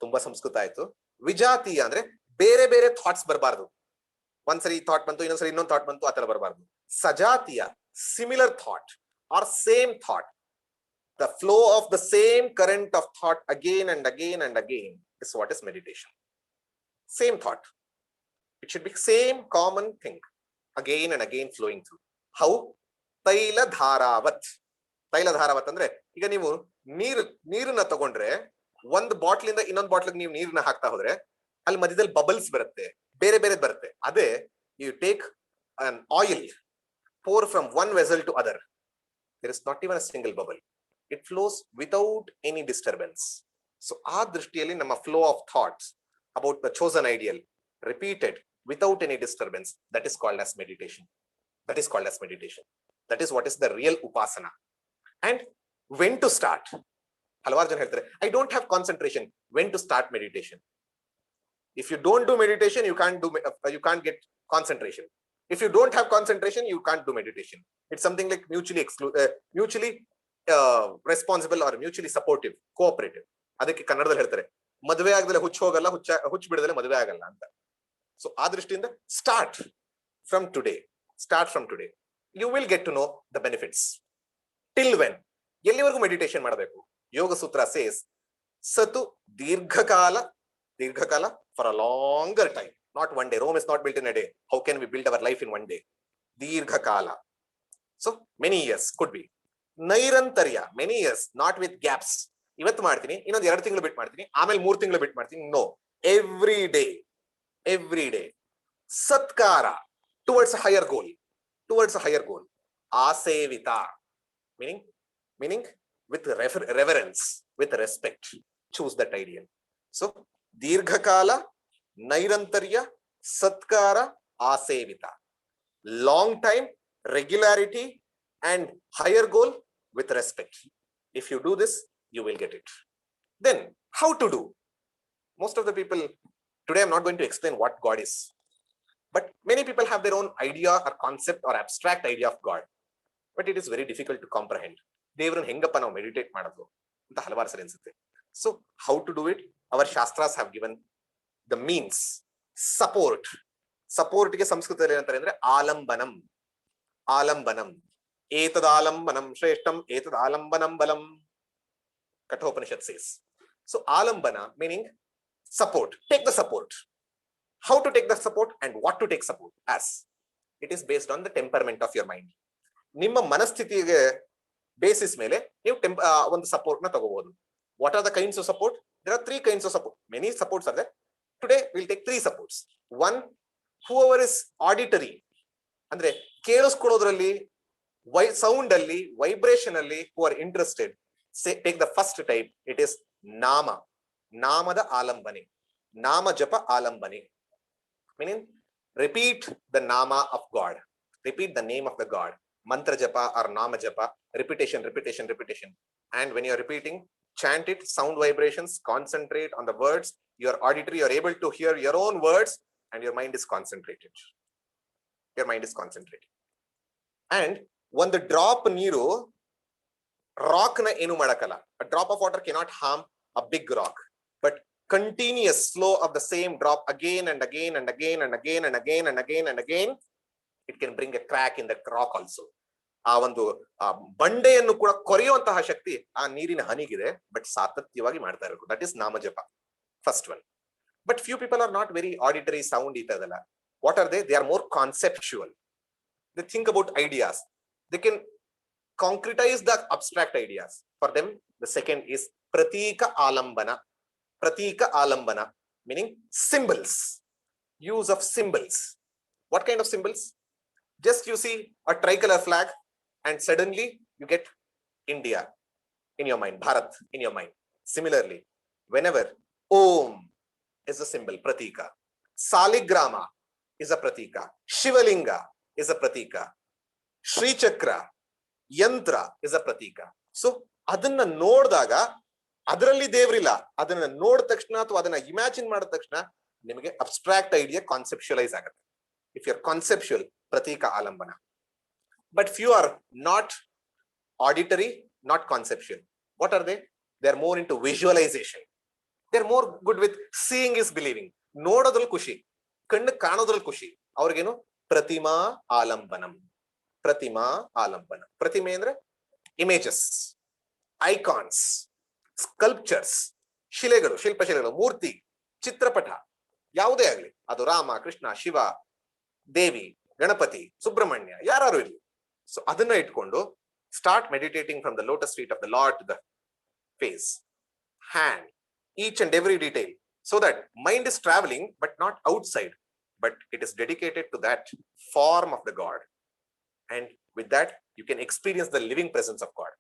ತುಂಬಾ ಸಂಸ್ಕೃತ ಆಯ್ತು. ವಿಜಾತೀಯ ಅಂದ್ರೆ ಬೇರೆ ಬೇರೆ thoughts ಬರಬಾರ್ದು. ಒಂದ್ಸರಿ thought ಬಂತು, ಇನ್ನೊಂದ್ಸರಿ ಇನ್ನೊಂದು ಥಾಟ್ ಬಂತು, ಆ ತರ ಬರಬಾರ್ದು. ಸಜಾತೀಯ, similar thought or same thought. The flow of the same current of thought again and again and again is what is meditation. Same thought. It should be same common thing again and again flowing through. How? Taila dharavat. Taila dharavat ಅಂದ್ರೆ ಈಗ ನೀವು ನೀರನ್ನ ತಗೊಂಡ್ರೆ ಒಂದು bottle ಇಂದ ಇನ್ನೊಂದು ಬಾಟ್ಲಿಗೆ ನೀವು ನೀರನ್ನ ಹಾಕ್ತಾ ಹೋದ್ರೆ ಅಲ್ಲಿ ಮಧ್ಯದಲ್ಲಿ ಬಬಲ್ಸ್ ಬರುತ್ತೆ, ಬೇರೆ ಬೇರೆ ಬರುತ್ತೆ. ಅದೇ you take an oil, pour from one vessel to other. There is not even a single bubble. It flows without any disturbance. So our drishtiyalli nama flow of thoughts about the chosen ideal repeated without any disturbance, that is called as meditation. That is called as meditation. That is what is the real upasana. And when to start? Halvar jana ಹೇಳ್ತಾರೆ, I don't have concentration. When to start meditation? If you don't do meditation, you can't get concentration. If you don't have concentration, you can't do meditation. It's something like mutually responsible R mutually supportive, cooperative. ಅದಕ್ಕೆ ಕನ್ನಡದಲ್ಲಿ ಹೇಳ್ತಾರೆ, ಮದುವೆ ಆಗದಲ್ಲೇ ಹುಚ್ಚು ಹೋಗಲ್ಲ, ಹುಚ್ಚು ಬಿಡದಲ್ಲೇ ಮದುವೆ ಆಗಲ್ಲ ಅಂತ. ಸೊ ಆ ದೃಷ್ಟಿಯಿಂದ start from today. You will get to know the benefits. Till when? ಎಲ್ಲಿವರೆಗೂ ಮೆಡಿಟೇಷನ್ ಮಾಡಬೇಕು? ಯೋಗ ಸೂತ್ರ ಸೇಸ್ ಸತು ದೀರ್ಘಕಾಲ for a longer time, not one day. Rome is not built in a day. How can we build our life in one day? ದೀರ್ಘಕಾಲ. So many years could be. ನೈರಂತರ್ಯ, many years, not with gaps. ಇವತ್ತು ಮಾಡ್ತೀನಿ, ಇನ್ನೊಂದು 2 ತಿಂಗಳು ಬಿಟ್ಟು ಮಾಡ್ತೀನಿ, ಆಮೇಲೆ 3 ತಿಂಗಳು ಬಿಟ್ಟು ಮಾಡ್ತೀನಿ. No, every day. ಸತ್ಕಾರ, ಟುವರ್ಡ್ಸ್ ಅ ಹೈಯರ್ ಗೋಲ್. ಆಸೇವಿತ, meaning with reverence, with respect. Choose that ideal. So ದೀರ್ಘಕಾಲ, ನೈರಂತರ್ಯ, ಸತ್ಕಾರ, ಆಸೇವಿತ. Long time, regularity, and higher goal with respect. If you do this, you will get it. Then how to do? Most of the people today, I'm not going to explain what God is, but many people have their own idea or concept or abstract idea of God, but it is very difficult to comprehend. ದೇವರನ್ನ ಹೆಂಗಪ್ಪ ನಾವು meditate ಮಾಡೋದು ಅಂತ ಹಲವಾರು ಸರಿ ಅನ್ಸುತ್ತೆ. So how to do it? Our shastras have given the means. ಸಪೋರ್ಟ್ಗೆ ಸಂಸ್ಕೃತದಲ್ಲಿ ಏನಂತಾರೆ ಅಂದ್ರೆ ಆಲಂಬನಂ. ಆಲಂಬನಂ ಏತದಾಲಂಬನಂ ಶ್ರೇಷ್ಠಂ ಏತದಾಲಂಬನಂ ಬಲಂ, ಕಠೋಪನಿಷತ್ ಸೇಸ್. ಸೊ ಆಲಂಬನ meaning support. Take the support. How to take the support and what to take support as? It is based on the temperament of your mind. ನಿಮ್ಮ ಮನಸ್ಥಿತಿಗೆ ಬೇಸಿಸ್ ಮೇಲೆ ನೀವು ಒಂದು ಸಪೋರ್ಟ್ ನ ತಗೋಬಹುದು. What are the kinds of support? There are 3 kinds of support. Many supports are there. Today we'll take 3 supports. One, whoever is auditory, ಅಂದ್ರೆ ಕೇಳಿಸ್ಕೊಳ್ಳೋದ್ರಲ್ಲಿ, sound ಅಲ್ಲಿ, vibration ಅಲ್ಲಿ who are interested, say take the first type. It is ನಾಮ. ನಾಮದ ಆಲಂಬನೆ, ನಾಮ ಜಪ ಆಲಂಬನೆ. Meaning repeat the nama of God, repeat the name of the God. Mantra japa or nama japa, repetition. And when you are repeating, chant it, sound vibrations, concentrate on the words. You are auditory, you are able to hear your own words, and your mind is concentrated. And when the drop ನೀರು rock ನ ಏನು ಮಾಡಕಲ್ಲ. A drop of water cannot harm a big rock, but continuous flow of the same drop again and again and again and again and again and again and again, it can bring a crack in the rock also. ಆ ಒಂದು ಬಂಡೆಯನ್ನು ಕೂಡ ಕೊರೆಯುವಂತಹ ಶಕ್ತಿ ಆ ನೀರಿನ ಹನಿಗಿದೆ, but ಸಾತತ್ಯವಾಗಿ ಮಾಡ್ತಾ ಇರಬೇಕು. That is ನಾಮಜಪ, first one. But few people are not very auditory, sound ಇತ್ತದಲ್ಲ. What are they? They are more conceptual. They think about ideas. They can concretise the abstract ideas. For them the second is ಪ್ರತೀಕ ಆಲಂಬನ. Pratika alambana, meaning symbols. Use of symbols. What kind of symbols? Just you see a tricolor flag and suddenly you get India in your mind, Bharat in your mind. Similarly, whenever Om is a symbol, pratika. Saligrama is a pratika. Shivalinga is a pratika. Shri Chakra, Yantra is a pratika. So adanna ನೋಡಿದಾಗ ಅದರಲ್ಲಿ ದೇವರಿಲ್ಲ. ಅದನ್ನ ನೋಡಿದ ತಕ್ಷಣ ಅಥವಾ ಅದನ್ನ imagine ಮಾಡಿದ ತಕ್ಷಣ ನಿಮಗೆ ಅಬ್ಸ್ಟ್ರಾಕ್ಟ್ ಐಡಿಯಾ ಕಾನ್ಸೆಪ್ಚುಲೈಸ್ ಆಗುತ್ತೆ. ಇಫ್ ಯು ಆರ್ ಕಾನ್ಸೆಪ್ಚುಯಲ್, ಪ್ರತೀಕ ಆಲಂಬನ. But few are not auditory, not conceptual. What are they? They are more into visualisation. They are more good with seeing is believing. ನೋಡೋದ್ರಲ್ಲಿ ಖುಷಿ, ಕಣ್ಣು ಕಾಣೋದ್ರಲ್ಲಿ ಖುಷಿ. ಅವ್ರಿಗೇನು? ಪ್ರತಿಮಾ ಆಲಂಬನಂ. ಪ್ರತಿಮಾ ಆಲಂಬನ. ಪ್ರತಿಮೆ ಅಂದ್ರೆ ಇಮೇಜಸ್, ಐಕಾನ್ಸ್, ಸ್ಕಲ್ಪ್ಚರ್ಸ್, ಶಿಲೆಗಳು, ಶಿಲ್ಪಶಿಲೆಗಳು, ಮೂರ್ತಿ, ಚಿತ್ರಪಟ, ಯಾವುದೇ ಆಗಲಿ, ಅದು ರಾಮ, ಕೃಷ್ಣ, ಶಿವ, ದೇವಿ, ಗಣಪತಿ, ಸುಬ್ರಹ್ಮಣ್ಯ, ಯಾರು ಇರಲಿ. ಸೊ ಅದನ್ನ ಇಟ್ಕೊಂಡು start meditating from the lotus feet of the lord to the face, hand, each and every detail, so that mind is traveling but not outside, but it is dedicated to that form of the God, and with that you can experience the living presence of God.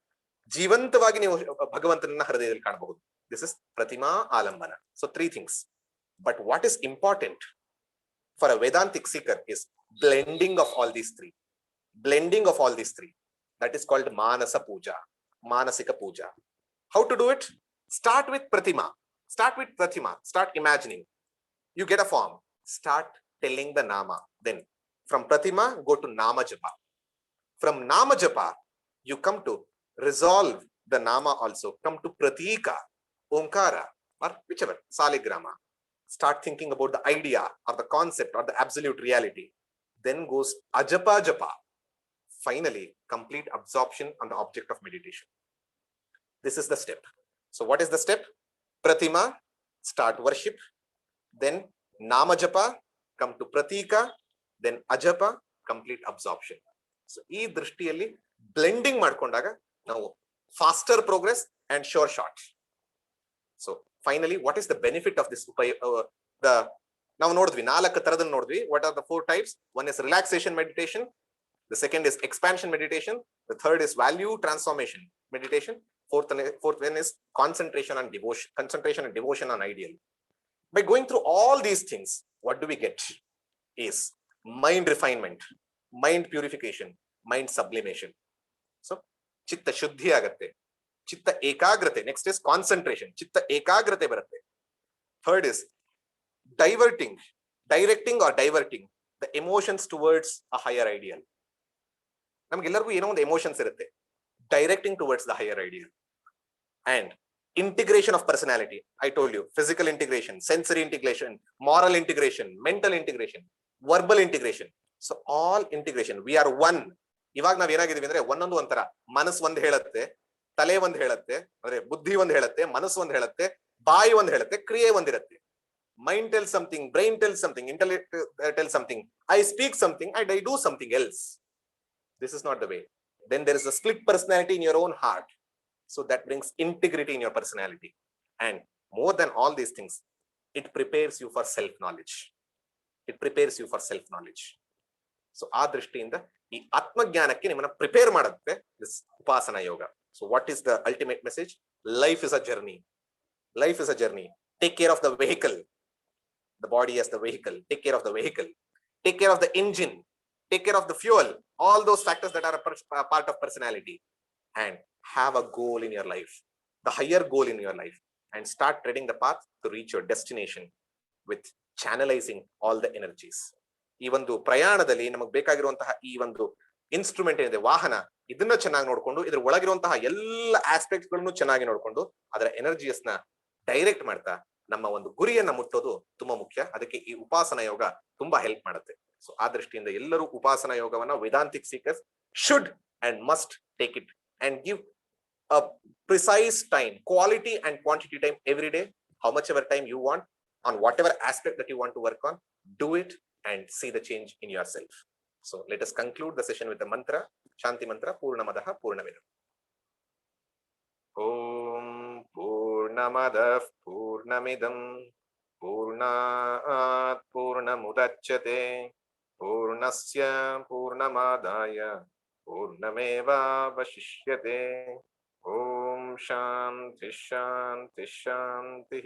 ಜೀವಂತವಾಗಿ ನೀವು ಭಗವಂತನನ್ನ ಹೃದಯದಲ್ಲಿ ಕಾಣಬಹುದು. This is ಪ್ರತಿಮಾ ಆಲಂಬನ. So 3 things. But what is important for a Vedantic seeker is blending of all these 3. Blending of all these 3. That is called Manasa Puja, Manasika Puja. How to do it? Start with Pratima. Start imagining. You get a form. Start telling the Nama. Then from Pratima, go to Nama Japa. From Nama Japa, you come to resolve the Nama also. Come to Pratika, Omkara, or whichever, Saligrama. Start thinking about the idea or the concept or the absolute reality. Then goes Ajapa Japa. Finally, complete absorption on the object of meditation. This is the step. So what is the step? Pratima, start worship. Then Nama Japa, come to Pratika. Then Ajapa, complete absorption. So ee drishtiyalli blending ಮಾಡ್ಕೊಂಡಾಗ ನಾವು faster progress and sure shot. So finally, what is the benefit of this? ನಾವು ನೋಡಿದ್ವಿ 4 ತರದನ್ನ ನೋಡಿದ್ವಿ. What are the 4 types? One is relaxation meditation. The second is expansion meditation. The third is value transformation meditation. Fourth one is concentration and devotion on ideal. By going through all these things, what do we get? Is mind refinement, mind purification, mind sublimation. So ಚಿತ್ತ ಶುದ್ಧಿ ಆಗತ್ತೆ, ಚಿತ್ತ ಏಕಾಗ್ರತೆ. Next is concentration, ಚಿತ್ತ ಏಕಾಗ್ರತೆ ಬರುತ್ತೆ. Third is directing or diverting the emotions towards a higher ideal. ನಮ್ಗೆಲ್ಲರಿಗೂ ಏನೋ ಒಂದು ಎಮೋಷನ್ಸ್ ಇರುತ್ತೆ. Directing towards the higher ideal. And integration of personality. I told you, physical integration, sensory integration, moral integration, mental integration, verbal integration. So all integration. We are one. ಇವಾಗ ನಾವ್ ಏನಾಗಿದೀವಿ ಅಂದ್ರೆ ಒಂದೊಂದು ಒಂಥರ, ಮನಸ್ಸು ಒಂದ್ ಹೇಳತ್ತೆ, ತಲೆ ಒಂದ್ ಹೇಳತ್ತೆ, ಅಂದ್ರೆ ಬುದ್ಧಿ ಒಂದ್ ಹೇಳತ್ತೆ, ಮನಸ್ಸು ಒಂದ್ ಹೇಳತ್ತೆ, ಬಾಯಿ ಒಂದ್ ಹೇಳತ್ತೆ, ಕ್ರಿಯೆ ಒಂದಿರತ್ತೆ. Mind tells something, brain tells something, intellect tells something, I speak something and I do something else. This is not the way. Then there is a split personality in your own heart. So that brings integrity in your personality. And more than all these things, it prepares you for self-knowledge. It prepares you for self-knowledge. So ಆ ದೃಷ್ಟಿಯಿಂದ ಈ ಆತ್ಮಜ್ಞಾನಕ್ಕೆ ನಿಮ್ಮನ್ನ prepare ಮಾಡುತ್ತೆ this Upasana yoga. So what is the ultimate message? Life is a journey. Life is a journey. Take care of the vehicle. The body as the vehicle. Take care of the vehicle. Take care of the engine. Take care of the fuel. All those factors that are a part of personality. And have a goal in your life. The higher goal in your life. And start treading the path to reach your destination with channelizing all the energies. ಈ ಒಂದು ಪ್ರಯಾಣದಲ್ಲಿ ನಮಗೆ ಬೇಕಾಗಿರುವಂತಹ ಈ ಒಂದು instrument ಏನಿದೆ, ವಾಹನ, ಇದನ್ನ ಚೆನ್ನಾಗಿ ನೋಡ್ಕೊಂಡು ಇದ್ರ ಒಳಗಿರುವಂತಹ ಎಲ್ಲ ಆಸ್ಪೆಕ್ಟ್ಸ್ ಗಳನ್ನು ಚೆನ್ನಾಗಿ ನೋಡ್ಕೊಂಡು ಅದರ ಎನರ್ಜಿಯಸ್ ನ ಡೈರೆಕ್ಟ್ ಮಾಡ್ತಾ ನಮ್ಮ ಒಂದು ಗುರಿಯನ್ನ ಮುಟ್ಟೋದು ತುಂಬಾ ಮುಖ್ಯ. ಅದಕ್ಕೆ ಈ ಉಪಾಸನ ಯೋಗ ತುಂಬಾ ಹೆಲ್ಪ್ ಮಾಡುತ್ತೆ. ಸೊ ಆ ದೃಷ್ಟಿಯಿಂದ ಎಲ್ಲರೂ ಉಪಾಸನ ಯೋಗವನ್ನ Vedantic seekers should and must take it and give a precise time, quality and quantity time every day, how much ever time you want on whatever aspect that you want to work on, do it and see the change in yourself. So let us conclude the session with the mantra, Shanti mantra, Purnamadaha Purnamidam. Om Purnamadah Purnamidam Purnat Purnamudachyate Purnasya Purnamadaya Purnameva Vashishyate. Om Shanti Shanti Shanti.